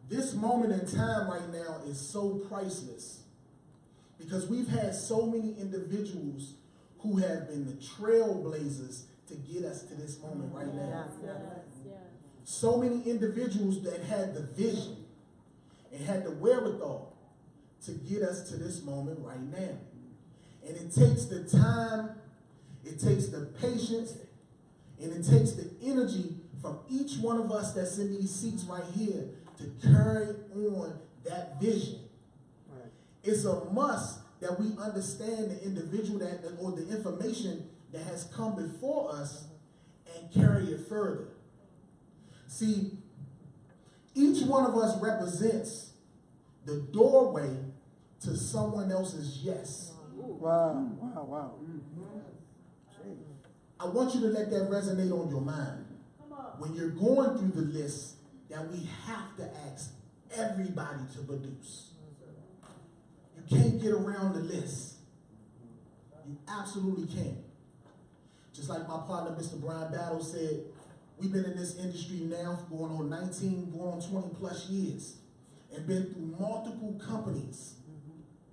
this moment in time right now is so priceless because we've had so many individuals who have been the trailblazers to get us to this moment right now. So many individuals that had the vision and had the wherewithal to get us to this moment right now. And it takes the time, it takes the patience, and it takes the energy from each one of us that's in these seats right here to carry on that vision. Right. It's a must that we understand the individual that, or the information that has come before us and carry it further. See, each one of us represents the doorway to someone else's yes. Wow. I want you to let that resonate on your mind. When you're going through the list that we have to ask everybody to produce. You can't get around the list. You absolutely can't. Just like my partner, Mr. Brian Battle, said, we've been in this industry now for going on 19, going on 20 plus years and been through multiple companies.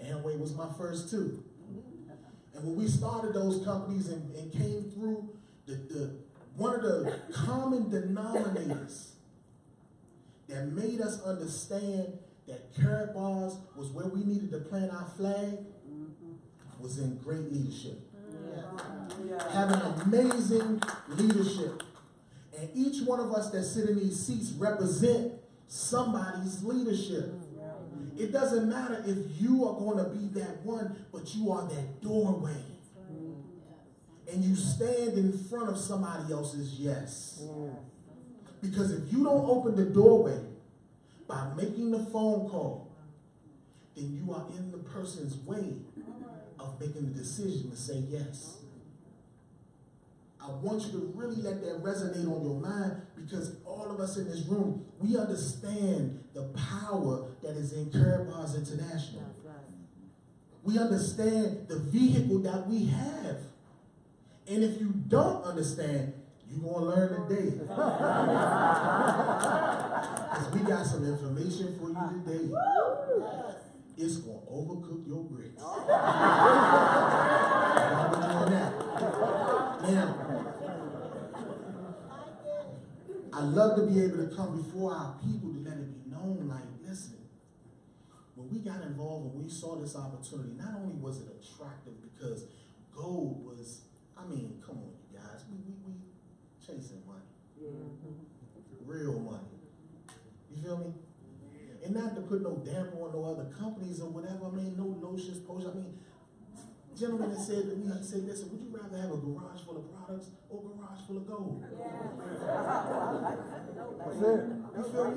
Amway was my first two. And when we started those companies and came through, one of the common denominators that made us understand that Karatbars was where we needed to plant our flag was in great leadership. Having amazing leadership. And each one of us that sit in these seats represent somebody's leadership. It doesn't matter if you are going to be that one, but you are that doorway. And you stand in front of somebody else's yes. Because if you don't open the doorway by making the phone call, then you are in the person's way of making the decision to say yes. I want you to really let that resonate on your mind because all of us in this room, we understand the power that is in Karatbars International. We understand the vehicle that we have. And if you don't understand, you're going to learn today. Because we got some information for you today. It's going to overcook your grits. Now, I love to be able to come before our people to let it be known, like, listen, when we got involved and we saw this opportunity, not only was it attractive because gold was, I mean, come on, you guys, we chasing money. Real money. You feel me? And not to put no damper on no other companies or whatever, I mean, no lotions, potions, I mean, gentleman that said to me, he said, listen, would you rather have a garage full of products or a garage full of gold? That's it. You feel me?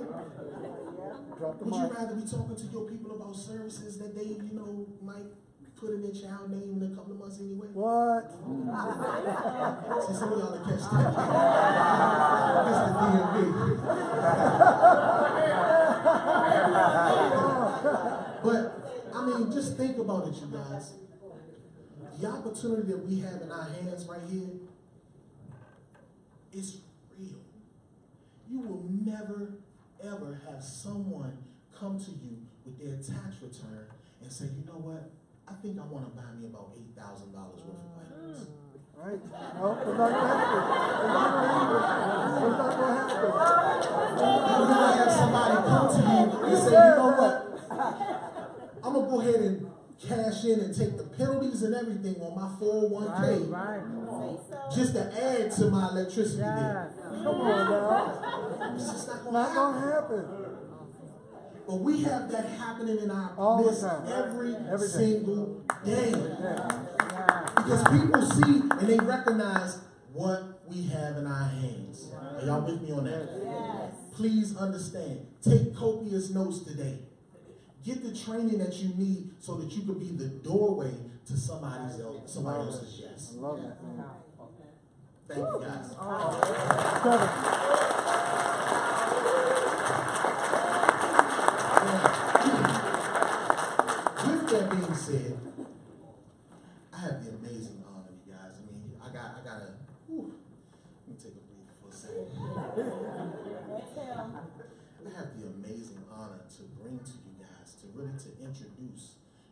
Drop the Would mic. you rather be talking to your people about services that they, you know, might put in their child name in a couple of months anyway? What? See, some of y'all will catch that. It's the DMV. But, I mean, just think about it, you guys. The opportunity that we have in our hands right here is real. You will never, ever have someone come to you with their tax return and say, you know what, I think I want to buy me about $8,000 worth of items. Right? No, it's not going to happen. It's not going to happen. You're going to have somebody come to you and say, you know what, I'm going to go ahead and cash in and take the penalties and everything on my 401k just to add to my electricity bill. Come on now. It's just not Not going going to to happen. happen. But we have that happening in our All the midst time. every Every day. single day. Yeah. Because people see and they recognize what we have in our hands. Are y'all with me on that? Yes. Please understand. Take copious notes today. Get the training that you need so that you can be the doorway to somebody else's yes. I love it. Thank you, guys. With that being said, I have the amazing honor, you guys. I mean, I gotta, let me take a breath for a second. I have the amazing honor to bring to you guys, to introduce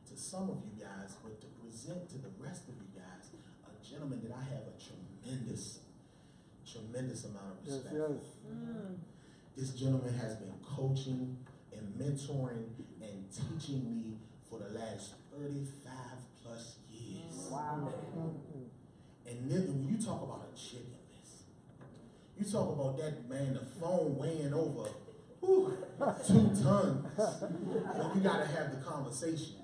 to some of you guys, but to present to the rest of you guys, a gentleman that I have a tremendous amount of respect for. This gentleman has been coaching and mentoring and teaching me for the last 35 plus years. Wow. And then when you talk about a chicken list, you talk about that man, the phone weighing over 2 tons. But you gotta have the conversation.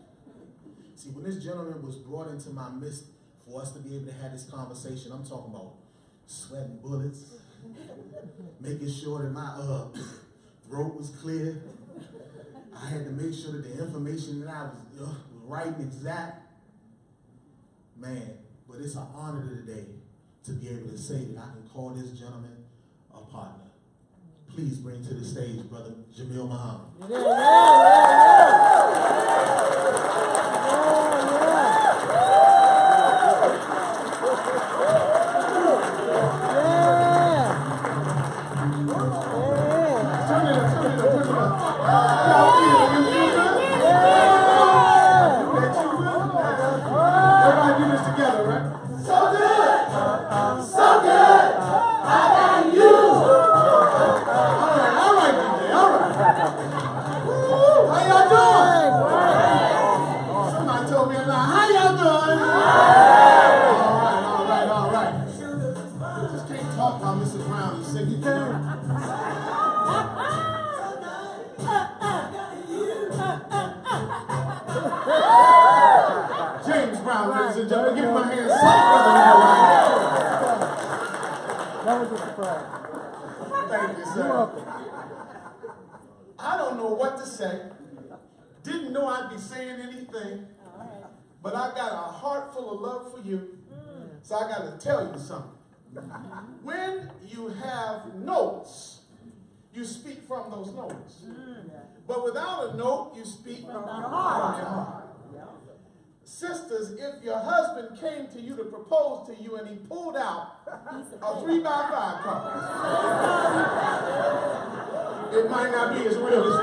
See, when this gentleman was brought into my midst for us to be able to have this conversation, I'm talking about sweating bullets, making sure that my throat was clear. I had to make sure that the information that I was right and exact. Man, but it's an honor today to be able to say that I can call this gentleman a partner. Please bring to the stage, Brother Jamil Muhammad. Everybody do this together, right? So good, so good. I got you. All right, DJ, all right. How y'all doing? Somebody told me a lie. How y'all doing? All right. Just can't talk while Mrs. Brown is singing, you know? James Brown, ladies and gentlemen, give my hands tight, brother. That was a surprise. Thank you, sir. I don't know what to say. Didn't know I'd be saying anything. But I got a heart full of love for you. So I got to tell you something. When you have notes, you speak from those notes. But without a note, you speak from your heart. Sisters, if your husband came to you to propose to you and he pulled out a 3x5 card, it might not be as real as.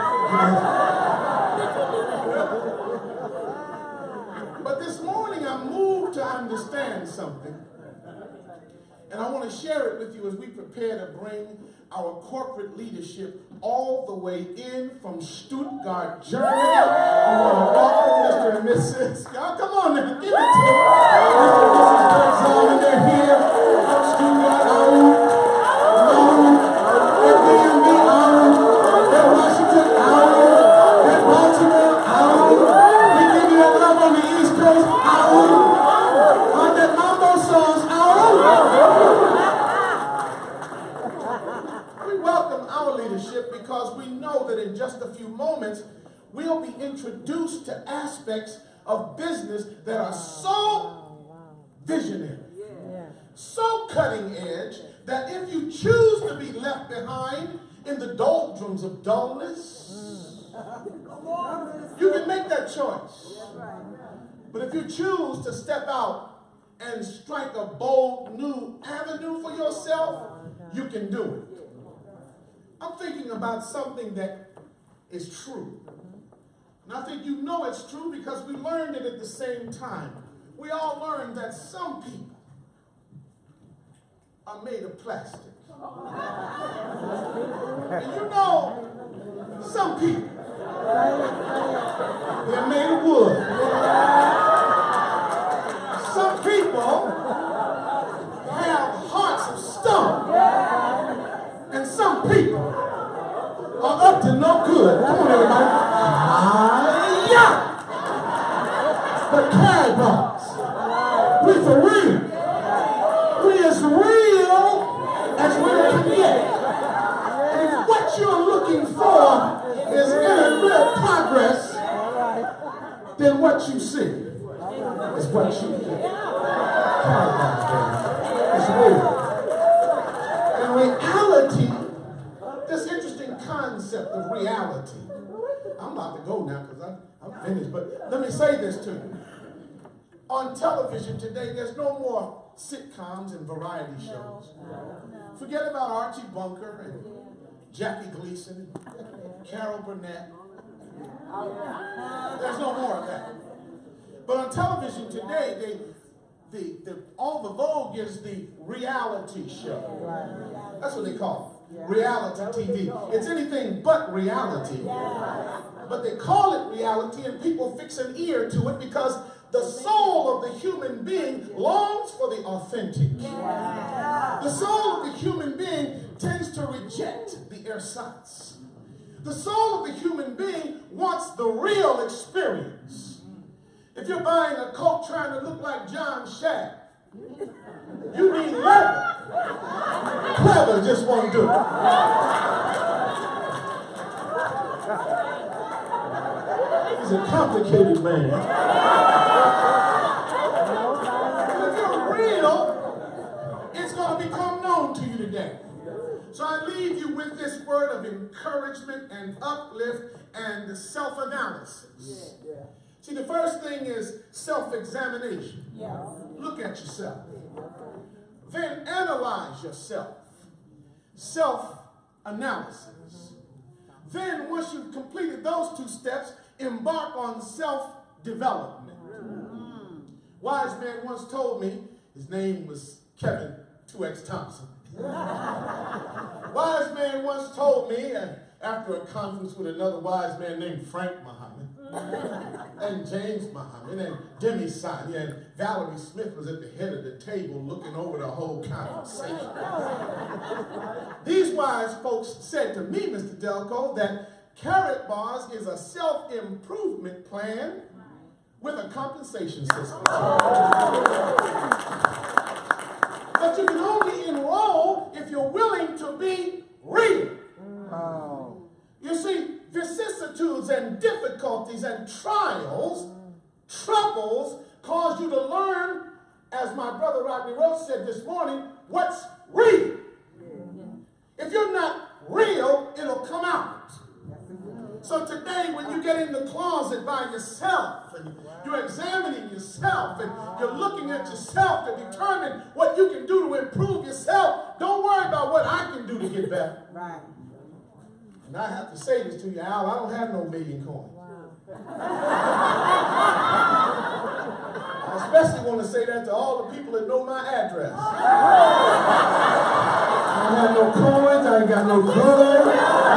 But this morning I'm moved to understand something. And I want to share it with you as we prepare to bring our corporate leadership all the way in from Stuttgart, Germany. I want to welcome Mr. and Mrs. Y'all come on now, give it to them. Mr. and Mrs. Gonzalez, they're here from Stuttgart, they're DMV, they're Washington, they're Baltimore, we give you that love on the East Coast, on that mambo songs, We welcome our leadership because we know that in just a few moments, we'll be introduced to aspects of business that are so visionary, so cutting edge, that if you choose to be left behind in the doldrums of dullness, you can make that choice. But if you choose to step out and strike a bold new avenue for yourself, you can do it. I'm thinking about something that is true. And I think you know it's true because we learned it at the same time. We all learned that some people are made of plastic. And you know, some people, they're made of wood. Some people have hearts of stone. And some people are up to no good. Come on, everybody. The Karatbars. We for then what you see is what you get. It's real. And reality, this interesting concept of reality. I'm about to go now because I'm finished, but let me say this to you. On television today, there's no more sitcoms and variety shows. Forget about Archie Bunker and Jackie Gleason and Carol Burnett. There's no more of that. But on television today, all the vogue is the reality show. That's what they call it. Reality TV. It's anything but reality. But they call it reality, and people fix an ear to it because the soul of the human being longs for the authentic. The soul of the human being tends to reject the ersatz. The soul of the human being wants the real experience. If you're buying a coat trying to look like John Shaft, you need leather. Clever just won't do it. He's a complicated man. But if you're real, it's going to become known to you today. So I leave you with this word of encouragement and uplift and self-analysis. See, the first thing is self-examination. Look at yourself. Then analyze yourself. Self-analysis. Then, once you've completed those two steps, embark on self-development. Wise man once told me, his name was Kevin 2X Thompson. Wise man once told me, after a conference with another wise man named Frank Muhammad, and James Muhammad, and Demi Sonia, and Valerie Smith was at the head of the table looking over the whole conversation. These wise folks said to me, Mr. Delco, that Karatbars is a self-improvement plan with a compensation system. But you can only enroll if you're willing to be real. You see, vicissitudes and difficulties and trials, troubles, cause you to learn, as my brother Rodney Rhodes said this morning, what's real. If you're not real, it'll come out. So today, when you get in the closet by yourself, and you're examining yourself, and you're looking at yourself to determine what you can do to improve yourself, don't worry about what I can do to get better. Right. And I have to say this to you, Al, I don't have no million coins. I especially want to say that to all the people that know my address. I don't have no coins, I ain't got no clothes, I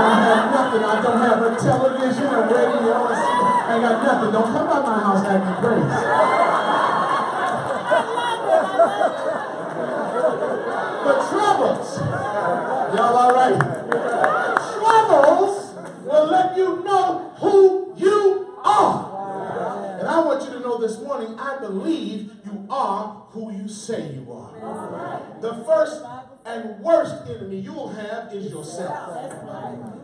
don't have nothing. I don't have a television, a radio, I ain't got nothing. Don't come by my house acting crazy. But troubles, y'all all right? Troubles will let you know who you are. And I want you to know this morning, I believe you are who you say you are. The first and worst enemy you will have is yourself.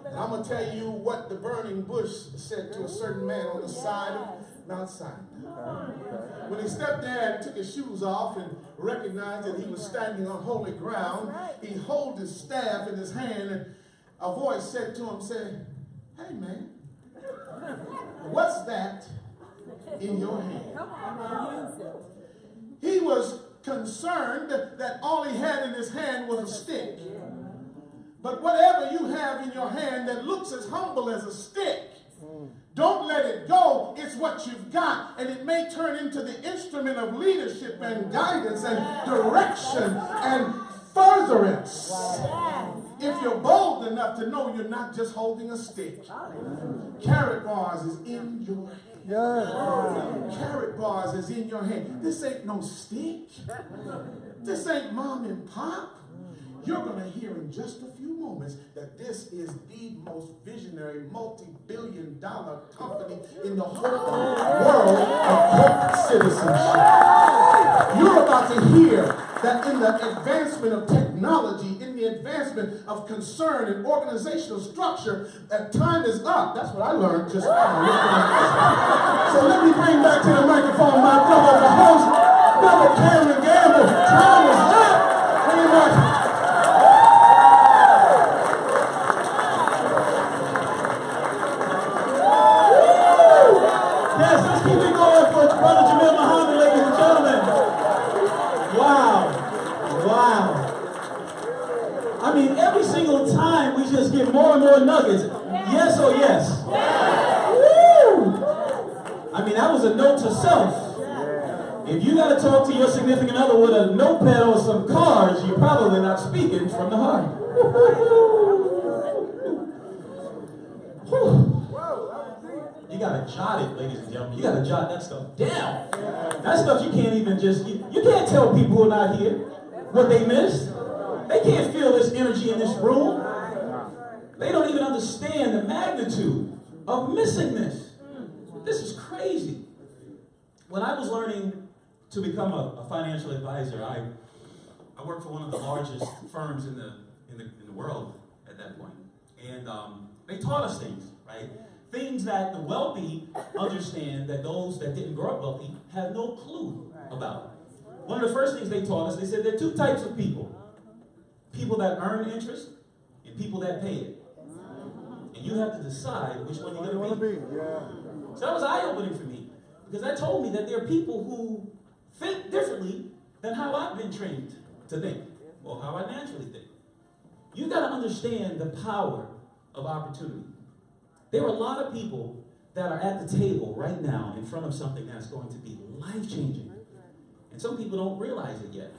And I'm going to tell you what the burning bush said to a certain man on the side of Mount Sinai. When he stepped there and took his shoes off and recognized that he was standing on holy ground, he held his staff in his hand, and a voice said to him, said, "Hey man, what's that in your hand?" He was concerned that all he had in his hand was a stick. But whatever you have in your hand that looks as humble as a stick, don't let it go. It's what you've got, and it may turn into the instrument of leadership and guidance and direction and furtherance. If you're bold enough to know you're not just holding a stick. Karatbars is in your hand. Karatbars is in your hand. This ain't no stick. This ain't mom and pop. You're going to hear in just a few moments that this is the most visionary, multi-billion-dollar company in the whole world of corporate citizenship. You're about to hear that in the advancement of technology, in the the advancement of concern and organizational structure, that time is up. That's what I learned just now. So let me bring back to the microphone my brother, the host, Brother Cameron Gamble. Time is up. Very much. Yes, let's keep it going for Brother Jamil Muhammad, ladies and gentlemen. Wow. Wow. I mean, every single time we just get more and more nuggets. Yes or yes? Woo! I mean, that was a note to self. If you got to talk to your significant other with a notepad or some cards, you're probably not speaking from the heart. You gotta jot it, ladies and gentlemen. You gotta jot that stuff down. That stuff you can't even just, you can't tell people who are not here what they missed. They can't feel this energy in this room. They don't even understand the magnitude of missing this. This is crazy. When I was learning to become a financial advisor, I worked for one of the largest firms in the world at that point. And they taught us things, right? Things that the wealthy understand that those that didn't grow up wealthy have no clue about. One of the first things they taught us, they said there are two types of people. People that earn interest and people that pay it. And you have to decide which one you're going to be. So that was eye-opening for me, because that told me that there are people who think differently than how I've been trained to think, or how I naturally think. You've got to understand the power of opportunity. There are a lot of people that are at the table right now in front of something that's going to be life-changing. And some people don't realize it yet.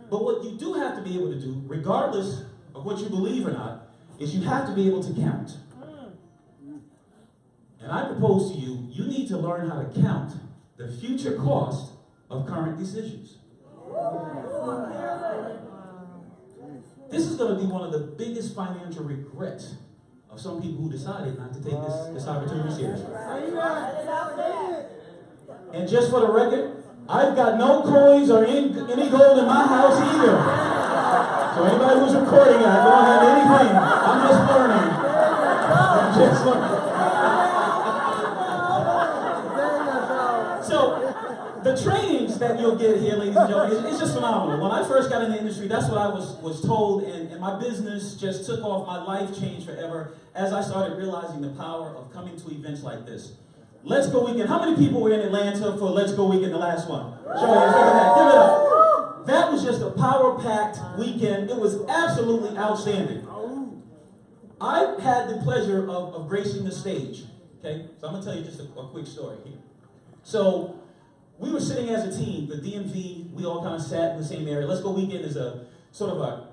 But what you do have to be able to do, regardless of what you believe or not, is you have to be able to count. And I propose to you, you need to learn how to count the future cost of current decisions. This is going to be one of the biggest financial regrets of some people who decided not to take this opportunity seriously. And just for the record, I've got no coins or any gold in my house either. So anybody who's recording, I don't have anything. I'm just learning. So the trainings that you'll get here, ladies and gentlemen, it's just phenomenal. When I first got in the industry, that's what I was told, and my business just took off. My life changed forever as I started realizing the power of coming to events like this. Let's Go Weekend. How many people were in Atlanta for Let's Go Weekend, the last one? Show me a second that. Give it up. That was just a power-packed weekend. It was absolutely outstanding. I had the pleasure of gracing the stage. Okay, so I'm going to tell you just a quick story here. So we were sitting as a team, the DMV, we all kind of sat in the same area. Let's Go Weekend is a sort of a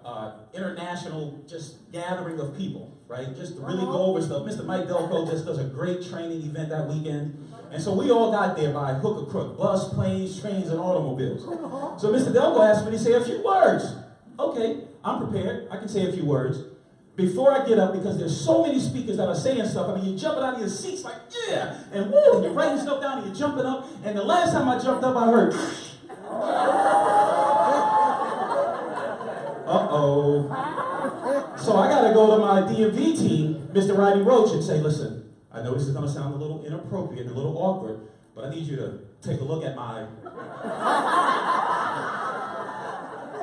international just gathering of people, right? Just to really go over stuff. Mr. Mike Delco just does a great training event that weekend. And so we all got there by hook or crook, bus, planes, trains, and automobiles. So Mr. Delco asked me to say a few words. Okay, I'm prepared. I can say a few words. Before I get up, because there's so many speakers that are saying stuff, I mean, you're jumping out of your seats like, yeah, and woo, and you're writing stuff down and you're jumping up. And the last time I jumped up, I heard, uh-oh. So I got to go to my DMV team, Mr. Rodney Roach, and say, listen, I know this is going to sound a little inappropriate, a little awkward, but I need you to take a look at my...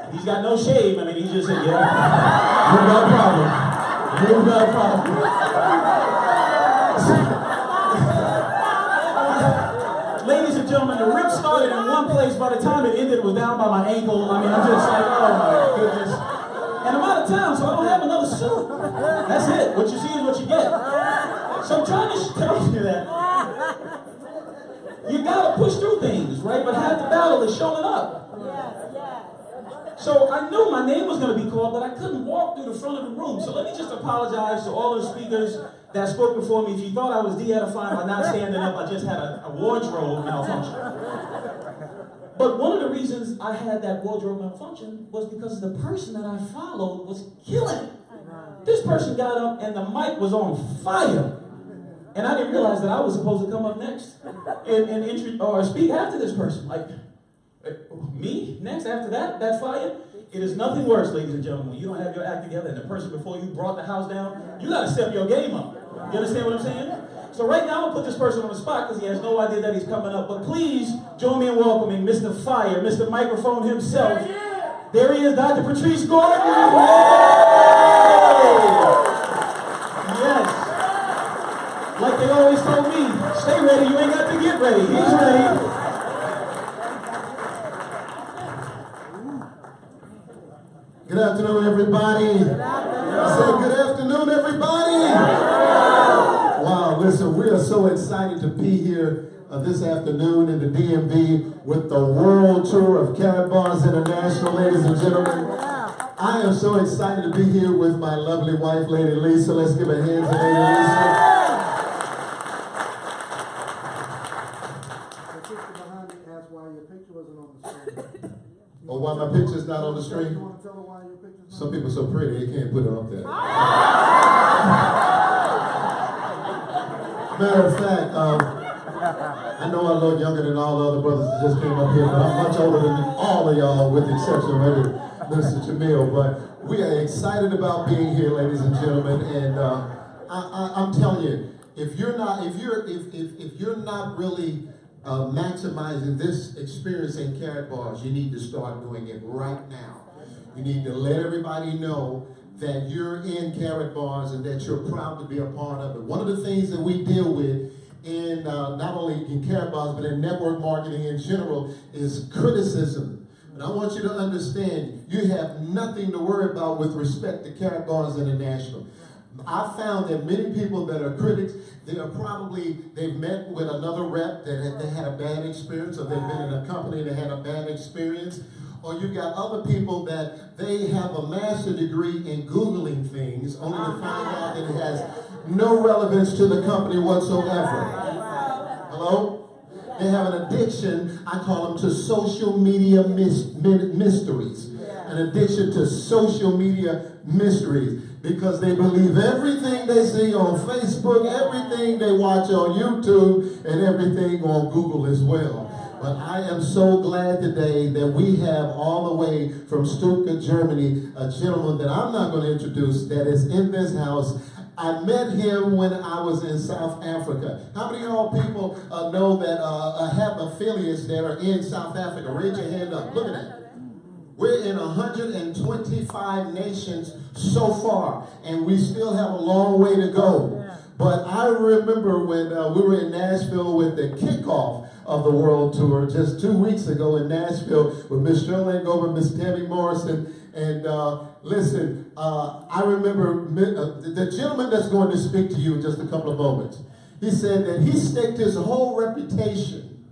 And he's got no shame. I mean, he just said, yeah, you've got a problem. You've got a problem. Ladies and gentlemen, the rip started in one place. By the time it ended, it was down by my ankle. I mean, I'm just like, oh my goodness. And I'm out of town, so I don't have another suit. That's it. What you see is what you get. So I'm trying to tell you that you gotta push through things, right? But half the battle is showing up. So I knew my name was going to be called, but I couldn't walk through the front of the room. So let me just apologize to all the speakers that spoke before me. If you thought I was de-edifying by not standing up, I just had a wardrobe malfunction. But one of the reasons I had that wardrobe malfunction was because the person that I followed was killing it. This person got up and the mic was on fire. And I didn't realize that I was supposed to come up next and speak after this person. Like, me? Next after that fire? It is nothing worse, ladies and gentlemen, when you don't have your act together and the person before you brought the house down. You got to step your game up. You understand what I'm saying? So right now, I'm going to put this person on the spot because he has no idea that he's coming up. But please join me in welcoming Mr. Fire, Mr. Microphone himself. There he is, Dr. Patrice Gordon. Yes. Like they always told me, stay ready, you ain't got to get ready. He's ready. Good afternoon, everybody. I said good afternoon, everybody. Wow, listen, we are so excited to be here this afternoon in the DMV with the World Tour of Karatbars International, ladies and gentlemen. I am so excited to be here with my lovely wife, Lady Lisa. Let's give a hand to Lady Lisa. The sister behind me asked why your picture wasn't on the screen. Oh, why my picture's not on the screen? You want to tell her why your picture's not? Some people are so pretty, they can't put it up there. Matter of fact, I know I'm a little younger than all the other brothers that just came up here, but I'm much older than all of y'all, with the exception of maybe Mr. Jamil. But we are excited about being here, ladies and gentlemen. And I'm telling you, if you're not really maximizing this experience in Karatbars, you need to start doing it right now. You need to let everybody know that you're in Karatbars and that you're proud to be a part of it. One of the things that we deal with in not only in Karatbars but in network marketing in general is criticism. And I want you to understand, you have nothing to worry about with respect to Karatbars International. I found that many people that are critics, they've met with another rep that they had a bad experience, or they've been in a company that had a bad experience. Or you've got other people that they have a master's degree in Googling things, only to find out that it has no relevance to the company whatsoever. Hello? They have an addiction, I call them, to social media mysteries. An addiction to social media mysteries. Because they believe everything they see on Facebook, everything they watch on YouTube, and everything on Google as well. But I am so glad today that we have all the way from Stuttgart, Germany, a gentleman that I'm not going to introduce that is in this house. I met him when I was in South Africa. How many of y'all people know that have affiliates that are in South Africa? Raise your hand up. Look at that. We're in 125 nations so far, and we still have a long way to go. But I remember when we were in Nashville with the kickoff of the World Tour just 2 weeks ago in Nashville with Miss Charlene Goldman, Miss Tammy Morrison, and listen, I remember the gentleman that's going to speak to you in just a couple of moments. He said that he staked his whole reputation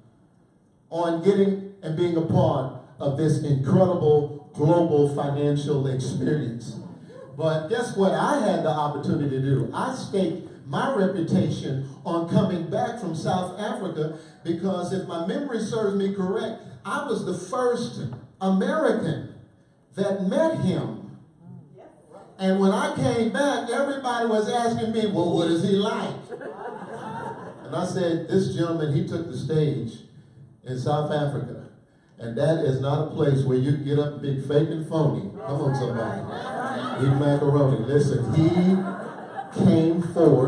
on getting and being a part of this incredible global financial experience. But guess what I had the opportunity to do? I staked my reputation on coming back from South Africa, because if my memory serves me correct, I was the first American that met him. And when I came back, everybody was asking me, well, what is he like? And I said, this gentleman, he took the stage in South Africa. And that is not a place where you can get up and be fake and phony. Come on, somebody. Eat macaroni. Listen, he came forward.